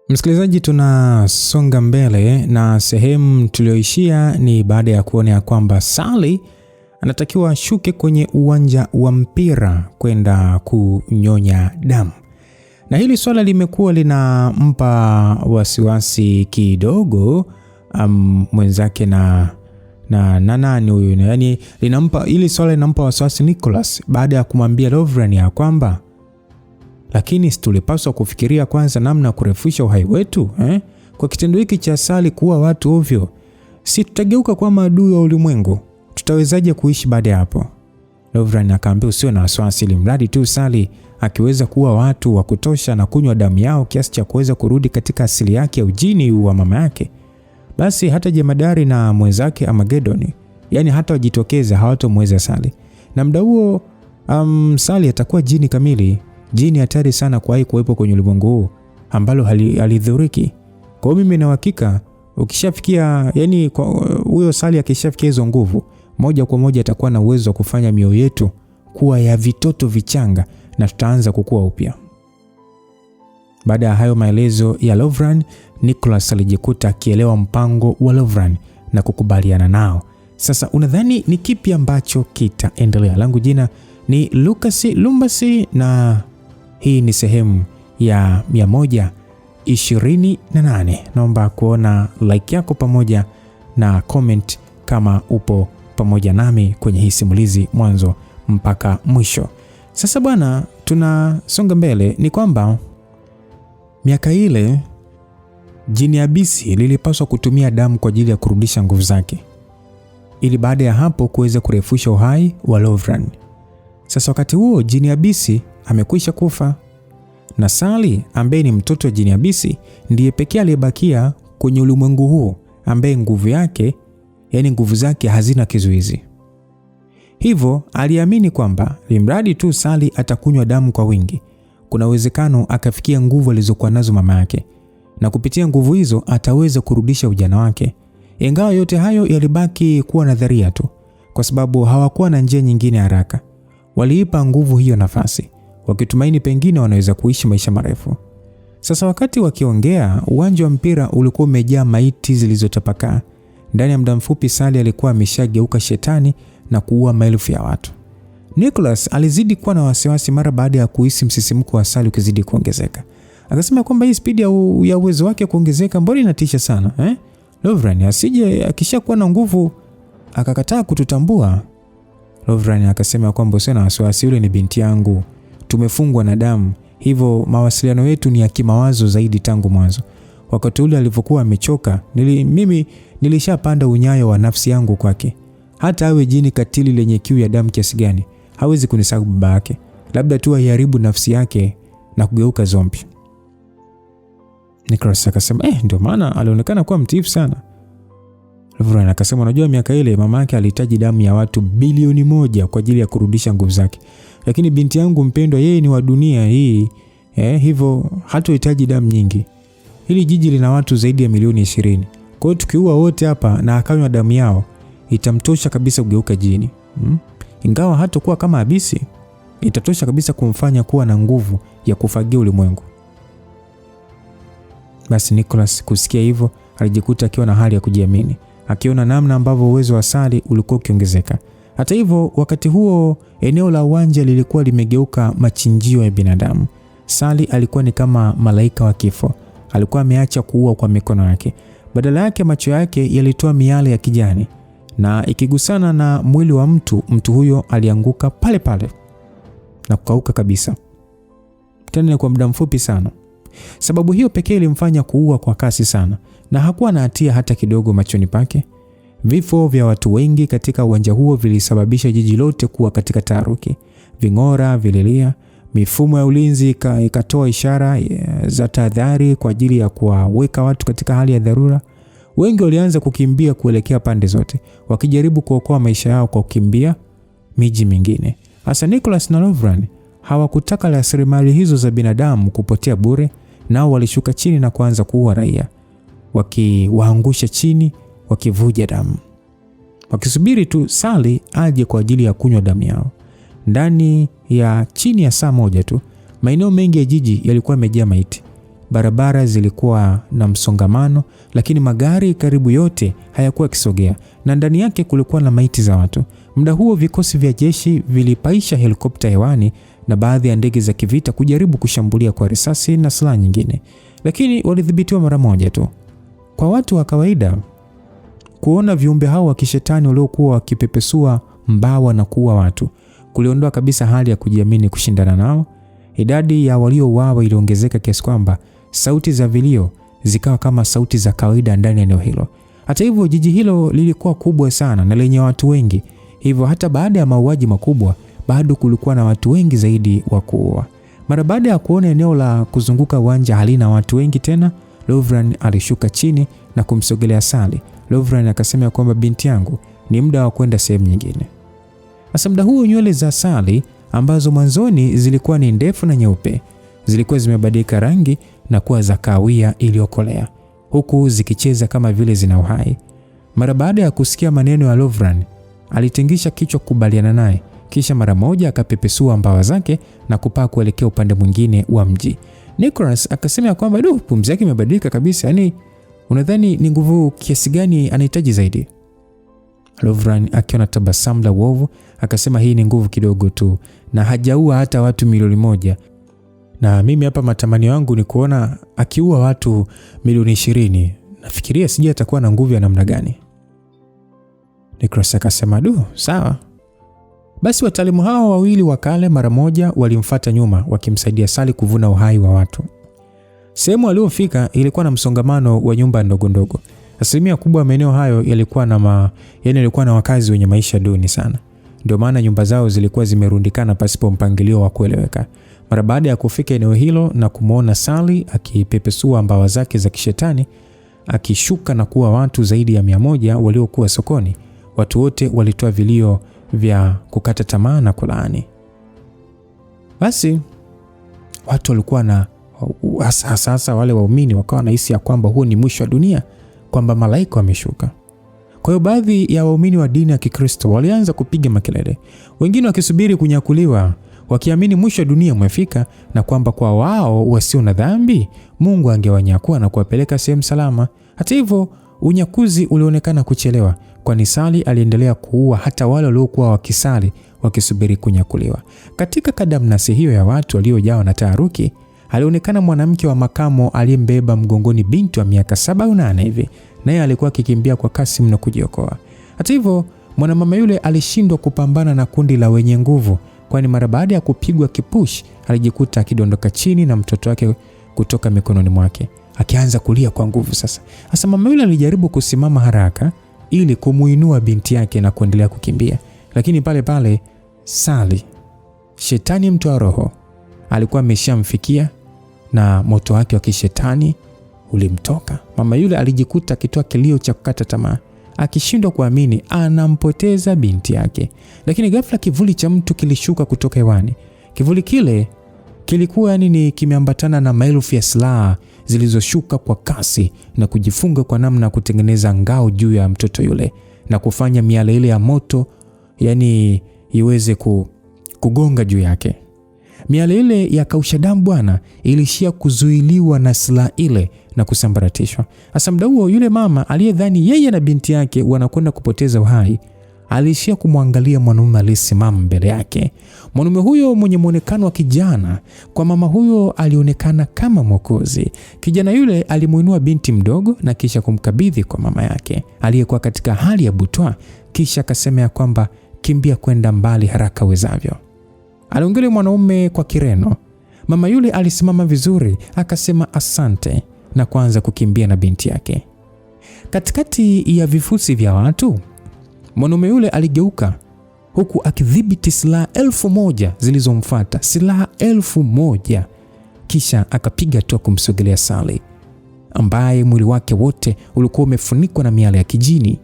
Msikilizaji, tunasonga mbele na sehemu tulioishia ni baada ya kuona ya kwamba Sally anatakiwa ashuke kwenye uwanja wa mpira kwenda kunyonya damu. Na hili swala limekuwa linampa wasiwasi kidogo mwenzake na nani huyu, yani hili swala linampa wasiwasi Nicholas baada ya kumwambia Lovren ya kwamba lakini tulipaswa kufikiria kwanza namna kurefusha uhai wetu Kwa kitendo hiki cha Sally kuwa watu ovyo, si tutageuka kwa maadui wa ulimwengu? Tutawezaje kuishi baada ya hapo? Lovren akaambia usio na wasiwasi, ili mradi tu Sally akiweza kuwa watu wa kutosha na kunywa damu yao kiasi cha kuweza kurudi katika asili yake ya ujini wa mama yake, basi hata jemadari na mwenzake Armageddon, yani hata wajitokeza hawatomweza Sally. Na muda huo Sally atakuwa jini kamili, jini hatari sana kwa kuwepo kwenye ulimwengu huu ambalo halidhuriki. Kwa mimi na hakika ukishafikia, yani huyo Sally akishafikia hizo nguvu, moja kwa moja atakuwa na uwezo wa kufanya mioyo yetu kuwa ya vitoto vichanga na tutaanza kukua upya. Baada ya hayo maelezo ya Lovren, Nicholas alijikuta akielewa mpango wa Lovren na kukubaliana nao. Sasa unadhani ni kipi ambacho kitaendelea? Langu jina ni Lucas Lumbasi na hii ni sehemu ya 128. Naomba kuona like yako pamoja na comment kama upo pamoja nami kwenye hii simulizi mwanzo mpaka mwisho. Sasa bwana, tunasonga mbele. Ni kwamba miaka ile jini abisi lilipaswa kutumia damu kwa ajili ya kurudisha nguvu zake, ili baada ya hapo kuweza kurefusha uhai wa Lovren. Sasa wakati huo jini abisi amekwisha kufa, na Sally ambaye ni mtoto wa jini abisi ndiye pekee aliyebakia kwenye ulimwengu huu ambaye nguvu zake hazina kizuizi. Hivyo aliamini kwamba limradi tu Sally atakunywa damu kwa wingi, kuna uwezekano akafikia nguvu alizokuwa nazo mama yake, na kupitia nguvu hizo ataweza kurudisha ujana wake. Ingawa yote hayo yalibaki kuwa nadharia tu, kwa sababu hawakuwa na njia nyingine haraka. Waliipa nguvu hiyo nafasi, wakitumaini pengine wanaweza kuishi maisha marefu. Sasa wakati wakiongea, uwanja wa mpira ulikuwa umejaa maiti zilizotapakaa. Ndani ya muda mfupi Sally alikuwa ameshageuka shetani na kuua maelfu ya watu. Nicholas alizidi kuwa na wasiwasi mara baada ya kuhisi msisimko wa Sally ukizidi kuongezeka. Akasema kwamba hii speed ya uwezo wake kuongezeka mbona inatisha sana Lovren asije akishakuwa na nguvu akakataa kututambua. Lovren akasema kwamba usio na wasiwasi, yule ni binti yangu, tumefungwa na damu, hivyo mawasiliano yetu ni ya kimawazo zaidi tangu mwanzo. Wakati ule alivyokuwa amechoka, mimi nilishapanda unyayo wa nafsi yangu kwake. Hata awe jini katili lenye kiu ya damu kiasi gani, hawezi kunisahau baba yake. Labda tu aiharibu nafsi yake na kugeuka zombie. Nicholas akasema ndio maana alionekana kuwa mtiifu sana. Lovren akasema unajua miaka ile mama yake alihitaji damu ya watu bilioni 1 kwa ajili ya kurudisha nguvu zake. Lakini binti yangu mpendwa yeye ni wa dunia hii hivyo hatohitaji damu nyingi. Hili jiji lina watu zaidi ya milioni 20. Kwa hiyo tukiua wote hapa na akanywa damu yao itamtosha kabisa kugeuka jini. Ingawa hatakuwa kama abisi, itatosha kabisa kumfanya kuwa na nguvu ya kufagia ulimwengu. Basi Nicholas kusikia hivyo alijikuta akiwa na hali ya kujiamini, akiona namna ambavyo uwezo wa Sally ulikuwa ukiongezeka. Hata hivyo wakati huo eneo la uwanja lilikuwa limegeuka machinjio ya binadamu. Sally alikuwa ni kama malaika wa kifo. Alikuwa ameacha kuua kwa mikono yake. Badala yake macho yake yalitoa miale ya kijani, na ikigusana na mwili wa mtu huyo alianguka pale pale na kukauka kabisa, tena kwa muda mfupi sana. Sababu hiyo pekee ilimfanya kuua kwa kasi sana, na hakuwa na hatia hata kidogo machoni pake. Vifo vya watu wengi katika uwanja huo vilisababisha jiji lote kuwa katika taharuki. Ving'ora vililia, mifumo ya ulinzi ikatoa ishara za tahadhari kwa ajili ya kuwaweka watu katika hali ya dharura. Wengi walianza kukimbia kuelekea pande zote, wakijaribu kuokoa maisha yao kwa kukimbia miji mingine. Hasa Nicholas na Lovren hawakutaka rasilimali hizo za binadamu kupotea bure, nao walishuka chini na kuanza kuua raia, wakiwaangusha chini, wakivuja damu, wakisubiri tu Sally aje kwa ajili ya kunywa damu yao. Ndani ya chini ya saa moja tu, maeneo mengi ya jiji yalikuwa yamejaa maiti. Barabara zilikuwa na msongamano, lakini magari karibu yote hayakuwa yakisogea, na ndani yake kulikuwa na maiti za watu. Muda huo vikosi vya jeshi vilipaisha helikopta hewani na baadhi ya ndege za kivita kujaribu kushambulia kwa risasi na silaha nyingine, lakini walidhibitiwa mara moja tu. Kwa watu wa kawaida, kuona viumbe hao wa kishetani waliokuwa wakipepesua mbawa na kuua watu kuliondoa kabisa hali ya kujiamini kushindana nao. Idadi ya waliouawa iliongezeka kiasi kwamba sauti za vilio zikawa kama sauti za kawaida ndani ya eneo hilo. Hata hivyo, jiji hilo lilikuwa kubwa sana na lenye watu wengi, hivyo hata baada ya mauaji makubwa bado kulikuwa na watu wengi zaidi wa kuua. Mara baada ya kuona eneo la kuzunguka uwanja halina watu wengi tena, Lovran alishuka chini na kumsogelea Sally. Lovran akasema kwamba binti yangu, ni muda wa kwenda sehemu nyingine. Hasa muda huo nywele za Sally ambazo mwanzoni zilikuwa ni ndefu na nyeupe zilikuwa zimebadilika rangi na kuwa za kahawia iliyokolea, huku zikicheza kama vile zina uhai. Mara baada ya kusikia maneno ya Lovran, alitingisha kichwa kukubaliana naye, kisha mara moja akapepesua mbawa zake na kupaa kuelekea upande mwingine wa mji. Nicholas akasema kwamba pumzi yake imebadilika kabisa, yani unadhani ni nguvu kiasi gani anahitaji zaidi? Lovran akiona tabasamu la uovu akasema hii ni nguvu kidogo tu na hajaua hata watu milioni 1. Na mimi hapa matamanio yangu ni kuona akiua watu milioni 20. Nafikiria sije atakuwa na nguvu ya namna gani. Nicholas akasema sawa. Basi wataalamu hao wawili wa kale mara moja walimfuata nyuma wakimsaidia Sally kuvuna uhai wa watu. Sehemu aliyofika ilikuwa na msongamano wa nyumba ndogo ndogo. Asilimia kubwa ya maeneo hayo yalikuwa na wakazi wenye maisha duni sana. Ndio maana nyumba zao zilikuwa zimerundikana pasipo mpangilio wa kueleweka. Mara baada ya kufika eneo hilo na kumuona Sally akipepesua mbawa zake za kishetani akishuka na kuwa watu zaidi ya 100 waliokuwa sokoni, watu wote walitoa vilio vya kukata tamaa na kulaani. Basi watu walikuwa na sasa wale waumini wakawa na hisia kwamba huo ni mwisho wa dunia, kwamba malaika wameshuka. Kwa hiyo baadhi ya waumini wa dini ya Kikristo walianza kupiga makelele, wengine wakisubiri kunyakuliwa, wakiamini mwisho wa dunia umefika na kwamba kwa wao wasio na dhambi Mungu angewanyakua na kuwapeleka sehemu salama. Hata hivyo, unyakuzi ulionekana kuchelewa, kwani Sally aliendelea kuua hata wale waliokuwa wakisali wakisubiri kunyakuliwa. Katika kadamnasi hiyo ya watu waliojawa na taharuki, alionekana mwanamke wa makamo aliyembeba mgongoni binti wa miaka 7 au 8 hivi, naye alikuwa akikimbia kwa kasi mno kujiokoa. Hata hivyo, mwanamama yule alishindwa kupambana na kundi la wenye nguvu, kwani mara baada ya kupigwa kipush alijikuta akidondoka chini na mtoto wake kutoka mikononi mwake, akianza kulia kwa nguvu sasa. Hasa mama yule alijaribu kusimama haraka ili kumuinua binti yake na kuendelea kukimbia, lakini pale pale Sally, shetani mtu wa roho, alikuwa ameshamfikia na moto wake wa kishetani ulimtoka. Mama yule alijikuta akitoa kilio cha kukata tamaa, akishindwa kuamini anampoteza binti yake. Lakini ghafla kivuli cha mtu kilishuka kutoka hewani. Kivuli kile kilikuwa ni kimeambatana na maelfu ya silaha zilizoshuka kwa kasi na kujifunga kwa namna ya kutengeneza ngao juu ya mtoto yule na kufanya miale ile ya moto iweze kugonga juu yake. Miale ile ya kausha damu bwana ilishia kuzuiliwa na silaha ile na kusambaratishwa. Hasa muda huo yule mama aliyedhani yeye na binti yake wanakwenda kupoteza uhai alishia kumwangalia mwanamume aliyesimama mbele yake. Mwanamume huyo mwenye muonekano wa kijana, kwa mama huyo alionekana kama mwokozi. Kijana yule alimuinua binti mdogo na kisha kumkabidhi kwa mama yake aliyekuwa katika hali ya butwa, kisha akasema kwamba kimbia kwenda mbali haraka wezavyo. Aliongea mwanaume kwa Kireno. Mama yule alisimama vizuri, akasema asante na kuanza kukimbia na binti yake. Katikati ya vifusi vya watu, mwanaume yule aligeuka huku akidhibiti silaha 1000 zilizomfuata, silaha 1000. Kisha akapiga hatua kumsogelea Sally ambaye mwili wake wote ulikuwa umefunikwa na miale ya kijini.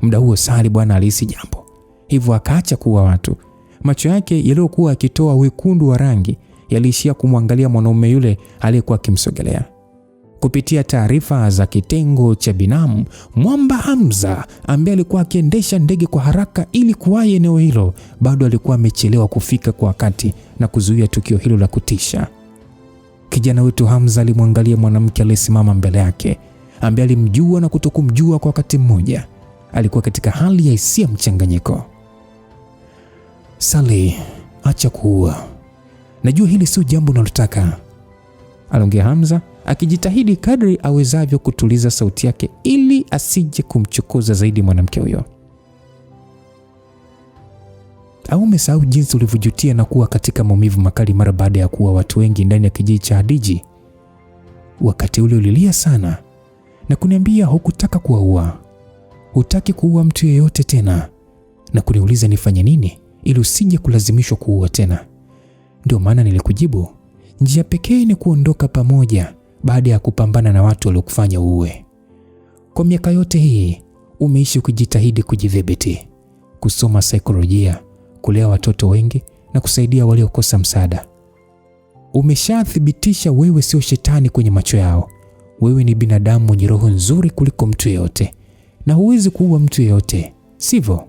Muda huo Sally bwana alihisi jambo, hivyo akaacha kuua watu. Macho yake yaliyokuwa yakitoa wekundu wa rangi yaliishia kumwangalia mwanaume yule aliyekuwa akimsogelea. Kupitia taarifa za kitengo cha binamu, Mwamba Hamza ambaye alikuwa akiendesha ndege kwa haraka ili kuwahi eneo hilo, bado alikuwa amechelewa kufika kwa wakati na kuzuia tukio hilo la kutisha. Kijana wetu Hamza alimwangalia mwanamke aliyesimama mbele yake, ambaye alimjua na kutokumjua kwa wakati mmoja. Alikuwa katika hali ya hisia mchanganyiko. Sally, acha kuua. Najua hili sio jambo unalotaka, aliongea Hamza, akijitahidi kadri awezavyo kutuliza sauti yake ili asije kumchokoza zaidi mwanamke huyo. Au umesahau jinsi ulivyojutia na kuwa katika maumivu makali mara baada ya kuua watu wengi ndani ya kijiji cha Hadiji? Wakati ule ulilia sana na kuniambia hukutaka kuwaua. Hutaki kuua mtu yeyote tena, na kuniuliza nifanye nini ili usije kulazimishwa kuua tena. Ndio maana nilikujibu, njia pekee ni kuondoka pamoja baada ya kupambana na watu waliokufanya uue. Kwa miaka yote hii umeishi ukijitahidi kujidhibiti, kusoma saikolojia, kulea watoto wengi na kusaidia waliokosa msaada. Umeshathibitisha wewe sio shetani kwenye macho yao. Wewe ni binadamu mwenye roho nzuri kuliko mtu yeyote, na huwezi kuua mtu yeyote, sivyo?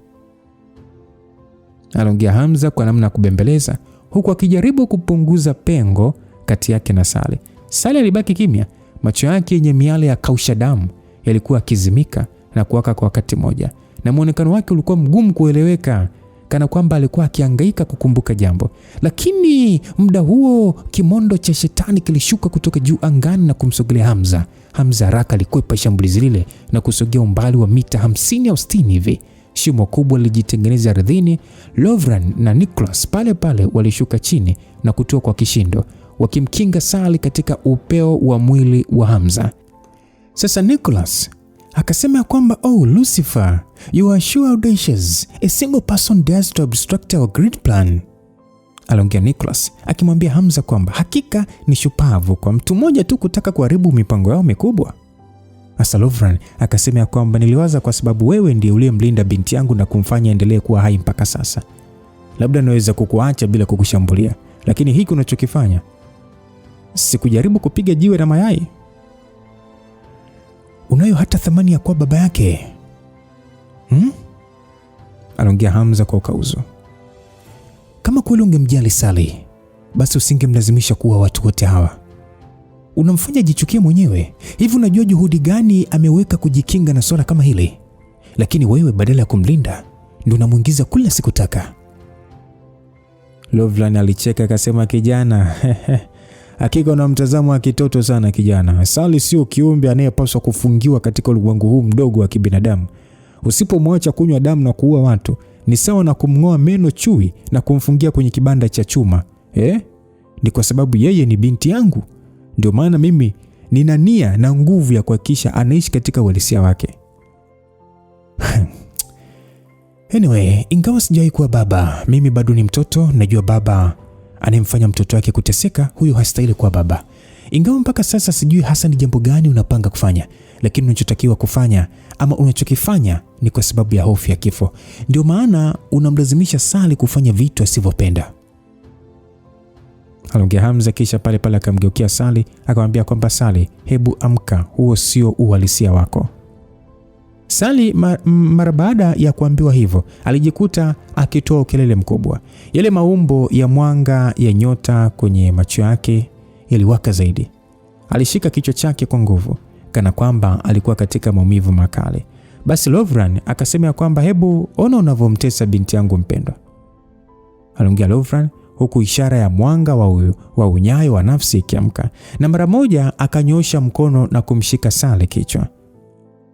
Aliongea Hamza kwa namna ya kubembeleza, huku akijaribu kupunguza pengo kati yake na Sally. Sally alibaki kimya, macho yake yenye miale ya kausha damu yalikuwa yakizimika na kuwaka kwa wakati mmoja, na muonekano wake ulikuwa mgumu kueleweka, kana kwamba alikuwa akihangaika kukumbuka jambo. Lakini muda huo kimondo cha shetani kilishuka kutoka juu angani na kumsogelea Hamza. Hamza haraka alikwepa shambulizi lile na kusogea umbali wa mita 50 au 60 hivi. Shimo kubwa lilijitengeneza ardhini. Lovran na Nicholas pale pale walishuka chini na kutoa kwa kishindo, wakimkinga Sally katika upeo wa mwili wa Hamza. Sasa Nicholas akasema kwamba, "Oh Lucifer, you are sure audacious. A single person dares to obstruct our great plan." Aliongea Nicholas akimwambia Hamza kwamba hakika ni shupavu kwa mtu mmoja tu kutaka kuharibu mipango yao mikubwa. Asa Lovran akasema kwamba, "Niliwaza kwa sababu wewe ndiye uliyemlinda binti yangu na kumfanya endelee kuwa hai mpaka sasa. Labda naweza kukuacha bila kukushambulia, lakini hiki unachokifanya, sikujaribu kupiga jiwe na mayai. Unayo hata thamani ya kuwa baba yake." Aliongea Hamza kwa ukauzo. "Kama kweli ungemjali Sally, basi usingemlazimisha kuwa watu wote hawa. Unamfanya jichukie mwenyewe. Hivi unajua juhudi gani ameweka kujikinga na swala kama hili? Lakini wewe badala ya kumlinda ndio unamuingiza kula sikutaka." Lovlan alicheka akasema, "Kijana, hakika una mtazamo wa kitoto sana kijana. Sally sio kiumbe anayepaswa kufungiwa katika ulimwengu huu mdogo wa kibinadamu. Usipomwacha kunywa damu na kuua watu, ni sawa na kumng'oa meno chui na kumfungia kwenye kibanda cha chuma. Ni kwa sababu yeye ni binti yangu. Ndio maana mimi nina nia na nguvu ya kuhakikisha anaishi katika uhalisia wake." Anyway, ingawa sijawahi kuwa baba, mimi bado ni mtoto. Najua baba anemfanya mtoto wake kuteseka, huyo hastahili kuwa baba. Ingawa mpaka sasa sijui hasa ni jambo gani unapanga kufanya, lakini unachotakiwa kufanya ama unachokifanya ni kwa sababu ya hofu ya kifo. Ndio maana unamlazimisha Sally kufanya vitu asivyopenda. Aliongea Hamza, kisha pale pale akamgeukia Sally akamwambia kwamba, "Sally, hebu amka, huo sio uhalisia wako." Sally mara baada ya kuambiwa hivyo alijikuta akitoa ukelele mkubwa. Yale maumbo ya mwanga ya nyota kwenye macho yake yaliwaka zaidi. Alishika kichwa chake kwa nguvu kana kwamba alikuwa katika maumivu makali. Basi Lovran akasema kwamba, "Hebu ona unavyomtesa binti yangu mpendwa." Aliongea Lovran huku ishara ya mwanga wa unyayo wa nafsi ikiamka, na mara moja akanyosha mkono na kumshika Sally kichwa.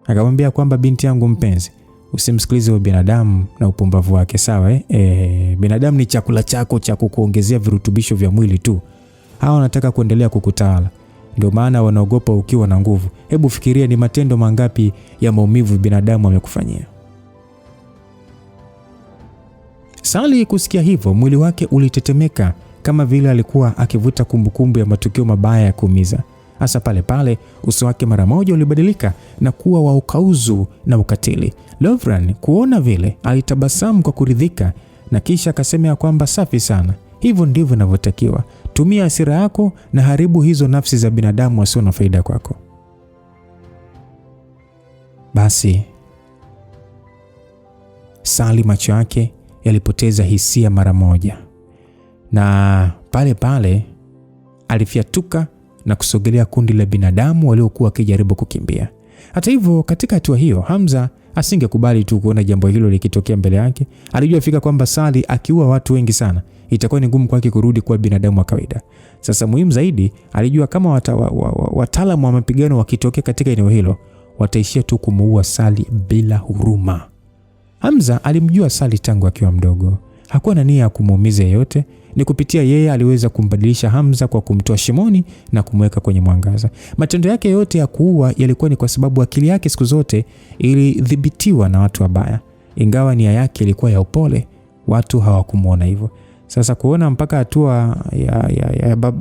Akamwambia kwamba, "Binti yangu mpenzi, usimsikilize huyo binadamu na upumbavu wake, sawa? Binadamu ni chakula chako cha kukuongezea virutubisho vya mwili tu. Hawa wanataka kuendelea kukutawala. Ndio maana wanaogopa ukiwa na nguvu. Hebu fikiria ni matendo mangapi ya maumivu binadamu amekufanyia." Sally kusikia hivyo, mwili wake ulitetemeka kama vile alikuwa akivuta kumbukumbu ya matukio mabaya ya kuumiza. Hasa pale pale uso wake mara moja ulibadilika na kuwa wa ukauzu na ukatili. Lovran kuona vile alitabasamu kwa kuridhika na kisha akasema kwamba, "Safi sana. Hivyo ndivyo inavyotakiwa. Tumia hasira yako na haribu hizo nafsi za binadamu wasio na faida kwako." Basi Sally macho yake yalipoteza hisia mara moja, na pale pale alifyatuka na kusogelea kundi la binadamu waliokuwa wakijaribu kukimbia. Hata hivyo, katika hatua hiyo Hamza asingekubali tu kuona jambo hilo likitokea mbele yake. Alijua fika kwamba Sally akiua watu wengi sana itakuwa ni ngumu kwake kurudi kuwa binadamu wa kawaida. Sasa muhimu zaidi, alijua kama wataalamu wa mapigano wakitokea katika eneo hilo wataishia tu kumuua Sally bila huruma. Hamza alimjua Sally tangu akiwa mdogo. Hakuwa na nia ya kumuumiza yeyote. Ni kupitia yeye aliweza kumbadilisha Hamza kwa kumtoa shimoni na kumweka kwenye mwangaza. Matendo yake yote ya kuua yalikuwa ni kwa sababu akili yake siku zote ilidhibitiwa na watu wabaya. Ingawa nia yake ilikuwa ya upole, watu hawakumuona hivyo. Sasa kuona mpaka hatua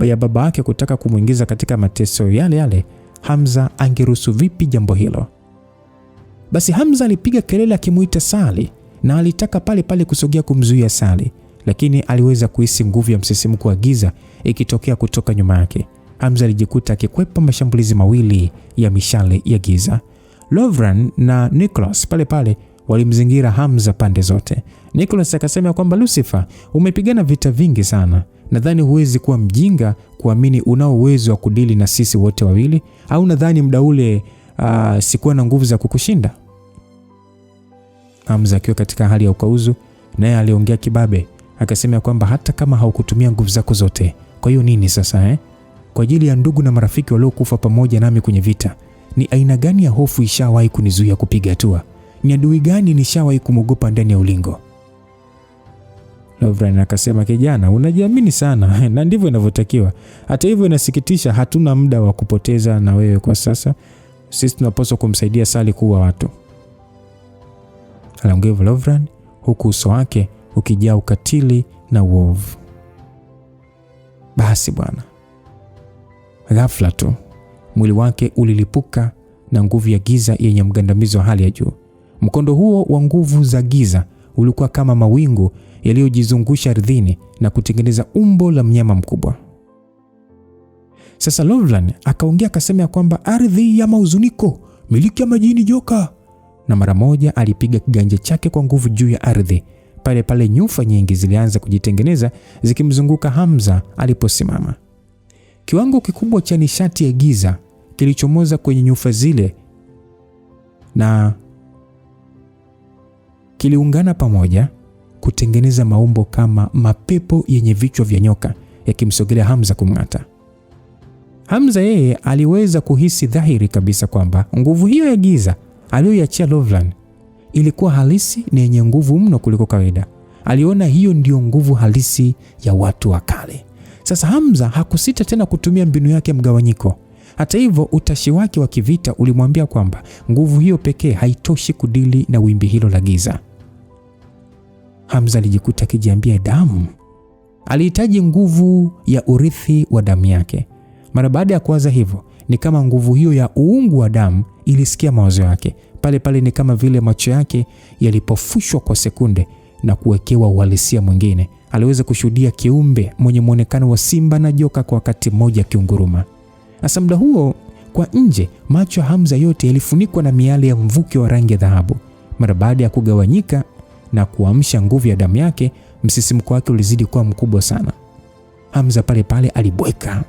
ya baba yake kutaka kumuingiza katika mateso yale, Hamza angeruhusu vipi jambo hilo? Basi Hamza alipiga kelele akimuita Sally na alitaka pale pale kusogea kumzuia Sally, lakini aliweza kuhisi nguvu ya msisimko wa giza ikitokea kutoka nyuma yake. Hamza alijikuta akikwepa mashambulizi mawili ya mishale ya giza. Lovran na Nicholas pale pale walimzingira Hamza pande zote. Nicholas akasema kwamba Lucifer, umepigana vita vingi sana. Nadhani huwezi kuwa mjinga kuamini unao uwezo wa kudili na sisi wote wawili, au nadhani muda ule sikuwa na nguvu za kukushinda? Hamza akiwa katika hali ya ukauzu, naye aliongea kibabe, akasema kwamba hata kama haukutumia nguvu zako zote, kwa hiyo nini sasa Kwa ajili ya ndugu na marafiki waliokufa pamoja nami kwenye vita, ni aina gani ya hofu ishawahi kunizuia kupiga hatua? Ni adui gani nishawahi kumogopa ndani ya ulingo? Lovran akasema, kijana, unajiamini sana na ndivyo inavyotakiwa. Hata hivyo inasikitisha, hatuna muda wa kupoteza na wewe kwa sasa. Sisi tunapaswa kumsaidia Sally kuua watu. Aliongea Lovran huku uso wake ukijaa ukatili na uovu. Basi bwana, ghafla tu mwili wake ulilipuka na nguvu ya giza yenye mgandamizo wa hali ya juu. Mkondo huo wa nguvu za giza ulikuwa kama mawingu yaliyojizungusha ardhini na kutengeneza umbo la mnyama mkubwa. Sasa Lovran akaongea akasema kwamba ardhi ya mahuzuniko, miliki ya majini joka, na mara moja alipiga kiganja chake kwa nguvu juu ya ardhi. Pale pale nyufa nyingi zilianza kujitengeneza zikimzunguka Hamza aliposimama. Kiwango kikubwa cha nishati ya giza kilichomoza kwenye nyufa zile na kiliungana pamoja kutengeneza maumbo kama mapepo yenye vichwa vya nyoka yakimsogelea Hamza kumng'ata. Hamza yeye aliweza kuhisi dhahiri kabisa kwamba nguvu hiyo ya giza aliyoiachia Lovran ilikuwa halisi na yenye nguvu mno kuliko kawaida. Aliona hiyo ndiyo nguvu halisi ya watu wa kale. Sasa Hamza hakusita tena kutumia mbinu yake mgawanyiko. Hata hivyo, utashi wake wa kivita ulimwambia kwamba nguvu hiyo pekee haitoshi kudili na wimbi hilo la giza. Hamza alijikuta akijiambia damu. Alihitaji nguvu ya urithi wa damu yake. Mara baada ya kuwaza hivyo, ni kama nguvu hiyo ya uungu wa damu ilisikia mawazo yake. Pale pale ni kama vile macho yake yalipofushwa kwa sekunde na kuwekewa uhalisia mwingine. Aliweza kushuhudia kiumbe mwenye muonekano wa simba na joka kwa wakati mmoja kiunguruma. Hasa muda huo, kwa nje, macho ya Hamza yote yalifunikwa na miale ya mvuke wa rangi ya dhahabu. Mara baada ya kugawanyika na kuamsha nguvu ya damu yake, msisimko wake ulizidi kuwa mkubwa sana. Hamza pale pale alibweka.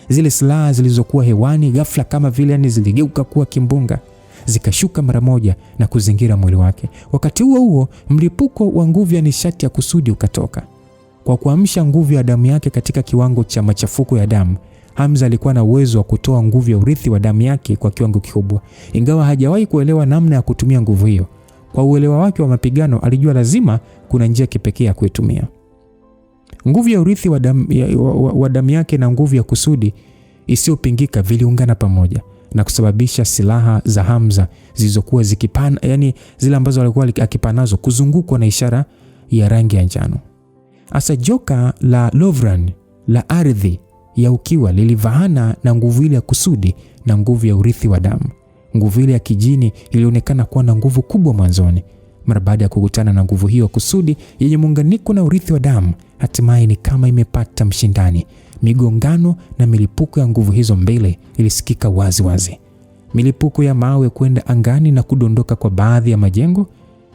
Zile silaha zilizokuwa hewani ghafla kama vile ziligeuka kuwa kimbunga, zikashuka mara moja na kuzingira mwili wake. Wakati huo huo, mlipuko wa nguvu ya nishati ya kusudi ukatoka. Kwa kuamsha nguvu ya damu yake katika kiwango cha machafuko ya damu, Hamza alikuwa na uwezo wa kutoa nguvu ya urithi wa damu yake kwa kiwango kikubwa. Ingawa hajawahi kuelewa namna ya kutumia nguvu hiyo, kwa uelewa wake wa mapigano alijua lazima kuna njia kipekee ya kuitumia. Nguvu ya urithi wa damu yake na nguvu ya kusudi isiyopingika viliungana pamoja na kusababisha silaha za Hamza zilizokuwa zikipana, zile ambazo alikuwa akipanazo, kuzungukwa na ishara ya rangi ya njano. Asa joka la Lovran la ardhi ya ukiwa lilivaana na nguvu ile ya kusudi na nguvu ya urithi wa damu. Nguvu ile ya kijini ilionekana kuwa na nguvu kubwa mwanzoni. Mara baada ya kukutana na nguvu hiyo kusudi yenye muunganiko na urithi wa damu, hatimaye ni kama imepata mshindani. Migongano na milipuko ya nguvu hizo mbele ilisikika wazi wazi. Milipuko ya mawe kwenda angani na kudondoka kwa baadhi ya majengo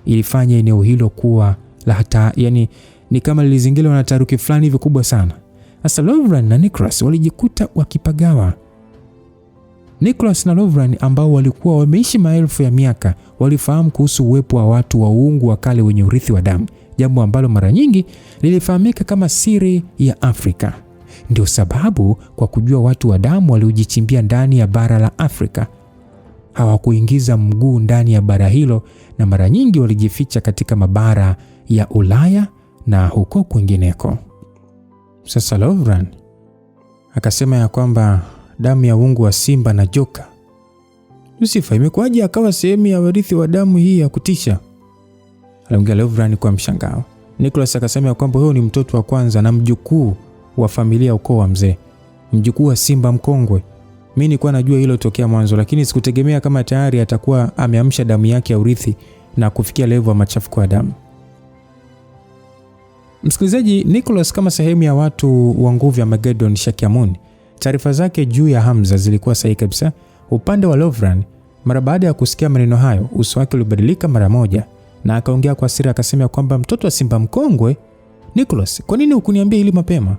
ilifanya eneo hilo kuwa la ni kama lilizingirwa na taharuki fulani hivi kubwa sana. Sasa Lovran na Nicholas walijikuta wakipagawa. Nicholas na Lovran ambao walikuwa wameishi maelfu ya miaka walifahamu kuhusu uwepo wa watu wa uungu wa kale wenye urithi wa damu, jambo ambalo mara nyingi lilifahamika kama siri ya Afrika. Ndio sababu kwa kujua watu wa damu waliojichimbia ndani ya bara la Afrika, hawakuingiza mguu ndani ya bara hilo, na mara nyingi walijificha katika mabara ya Ulaya na huko kwingineko. Sasa Lovran akasema ya kwamba damu ya uungu wa simba na joka, Lucifer, imekuwaje akawa sehemu ya warithi wa damu hii ya kutisha? Aliongea Lovran kwa mshangao. Nicholas akasema ya kwamba huyo ni mtoto wa kwanza na mjukuu wa familia ukoo wa mzee, mjukuu wa simba mkongwe. Mimi nilikuwa najua hilo tokea mwanzo, lakini sikutegemea kama tayari atakuwa ameamsha damu yake ya urithi na kufikia level ya machafuko ya damu. Msikilizaji, Nicholas kama sehemu ya watu wa nguvu ya Magedon Shakyamuni, taarifa zake juu ya Hamza zilikuwa sahihi kabisa. Upande wa Lovran, mara baada ya kusikia maneno hayo, uso wake ulibadilika mara moja na akaongea kwa hasira, akasema kwamba mtoto wa simba mkongwe? Nicholas, kwa nini hukuniambia hili mapema?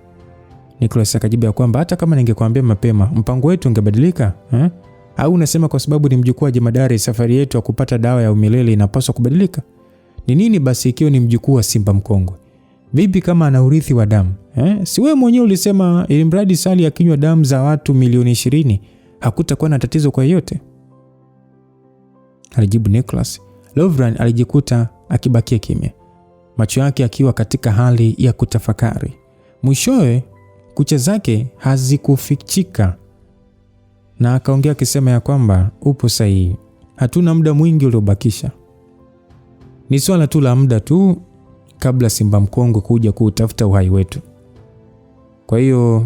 Nicholas akajibu kwamba hata kama ningekuambia mapema, mpango wetu ungebadilika, au unasema kwa sababu ni mjukuu wa jemadari safari yetu ya kupata dawa ya umilele inapaswa kubadilika? Ni nini basi ikiwa ni mjukuu wa simba mkongwe? Vipi kama ana urithi wa damu? Si wewe mwenyewe ulisema ili mradi Sally akinywa damu za watu milioni 20 hakutakuwa na tatizo kwa yote? Alijibu Nicholas. Lovran alijikuta akibakia kimya, macho yake akiwa katika hali ya kutafakari. Mwishowe kucha zake hazikufichika na akaongea akisema ya kwamba upo sahihi, hatuna muda mwingi uliobakisha, ni swala tu la muda tu kabla simba mkongwe kuja kutafuta uhai wetu. Kwa hiyo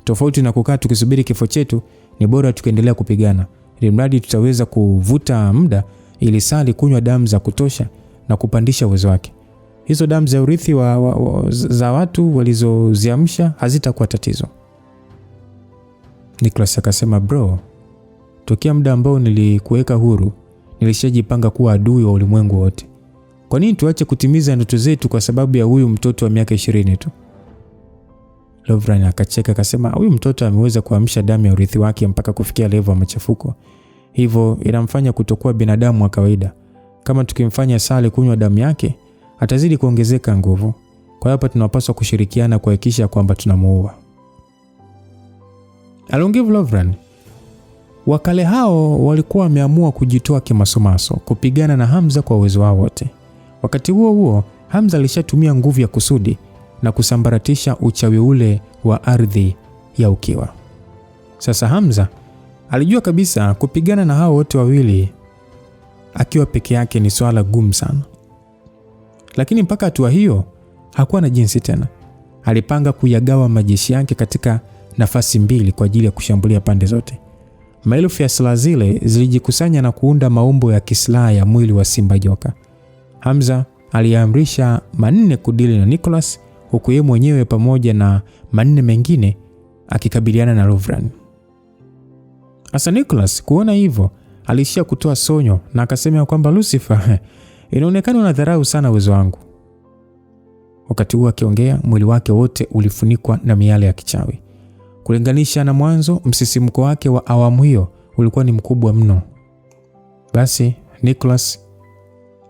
tofauti na kukaa tukisubiri kifo chetu, ni bora tukiendelea kupigana, ili mradi tutaweza kuvuta muda ili Sally kunywa damu za kutosha na kupandisha uwezo wake. Hizo damu za urithi za watu walizoziamsha hazitakuwa tatizo. Nicholas akasema, bro, tokea muda ambao nilikuweka huru, nilishajipanga kuwa adui wa ulimwengu wote. Kwa nini tuache kutimiza ndoto zetu kwa sababu ya huyu mtoto wa miaka 20 tu? Lovran akacheka akasema, huyu mtoto ameweza kuamsha damu ya urithi wake mpaka kufikia level ya machafuko. Hivyo inamfanya kutokuwa binadamu wa kawaida. Kama tukimfanya Sally kunywa damu yake, atazidi kuongezeka nguvu. Kwa hapa tunapaswa kushirikiana kuhakikisha kwamba tunamuua. Aliongea Lovran. Wakale hao walikuwa wameamua kujitoa kimasomaso kupigana na Hamza kwa uwezo wao wote. Wakati huo huo, Hamza alishatumia nguvu ya kusudi na kusambaratisha uchawi ule wa ardhi ya ukiwa. Sasa Hamza alijua kabisa kupigana na hao wote wawili akiwa peke yake ni swala gumu sana. Lakini mpaka hatua hiyo hakuwa na jinsi tena. Alipanga kuyagawa majeshi yake katika nafasi mbili kwa ajili ya kushambulia pande zote. Maelfu ya silaha zile zilijikusanya na kuunda maumbo ya kislaha ya mwili wa simba joka. Hamza aliamrisha manne kudili na Nicholas, huku yeye mwenyewe pamoja na manne mengine akikabiliana na Lovran. Asa Nicholas kuona hivyo alishia kutoa sonyo na akasema kwamba Lucifer, inaonekana unadharau sana uwezo wangu. Wakati huo akiongea, mwili wake wote ulifunikwa na miale ya kichawi. Kulinganisha na mwanzo, msisimko wake wa awamu hiyo ulikuwa ni mkubwa mno. Basi Nicholas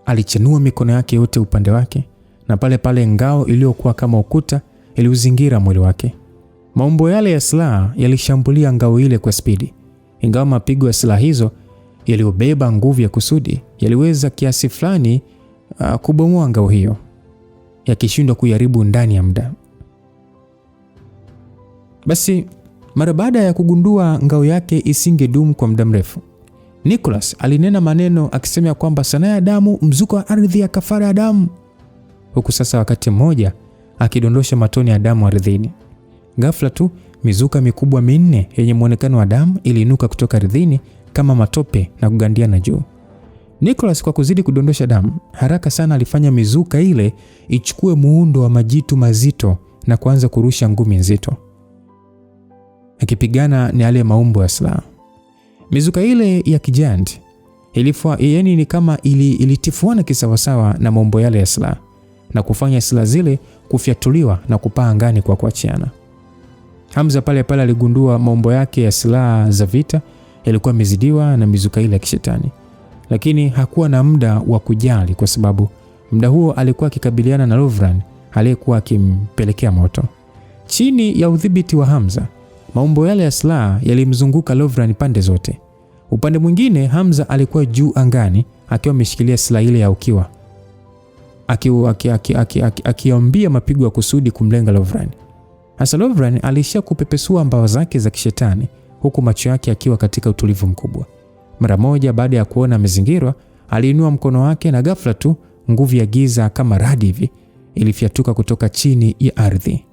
alichanua mikono yake yote upande wake, na pale pale ngao iliyokuwa kama ukuta iliuzingira mwili wake. Maumbo yale ya silaha yalishambulia ngao ile kwa spidi. Ingawa mapigo ya silaha hizo yaliobeba nguvu ya kusudi yaliweza kiasi fulani kubomoa ngao hiyo, yakishindwa kuiharibu ndani ya muda. Basi mara baada ya kugundua ngao yake isingedumu kwa muda mrefu, Nicholas alinena maneno akisema kwamba sanaa ya damu, mzuko wa ardhi ya kafara ya damu, huku sasa wakati mmoja akidondosha matone ya damu ardhini. Ghafla tu mizuka mikubwa minne yenye muonekano wa damu iliinuka kutoka ardhini kama matope na kugandiana juu. Nicholas kwa kuzidi kudondosha damu, haraka sana alifanya mizuka ile ichukue muundo wa majitu mazito na kuanza kurusha ngumi nzito, akipigana na yale maumbo ya silaha. Mizuka ile ya kijant ni kama ilitifuana kisawasawa na maumbo yale ya silaha na kufanya silaha zile kufyatuliwa na kupaa angani kwa kuachiana. Hamza pale pale aligundua maumbo yake ya silaha za vita yalikuwa yamezidiwa na mizuka ile ya kishetani, lakini hakuwa na muda wa kujali, kwa sababu muda huo alikuwa akikabiliana na Lovran aliyekuwa akimpelekea moto. Chini ya udhibiti wa Hamza, maumbo yale ya silaha yalimzunguka Lovran pande zote. Upande mwingine, Hamza alikuwa juu angani akiwa ameshikilia silaha ile ya ukiwa, akiombia mapigo ya kusudi kumlenga Lovran. Hasa Lovran alishia kupepesua mbawa zake za kishetani, huku macho yake akiwa katika utulivu mkubwa. Mara moja baada ya kuona amezingirwa, aliinua mkono wake na ghafla tu nguvu ya giza kama radi hivi ilifyatuka kutoka chini ya ardhi.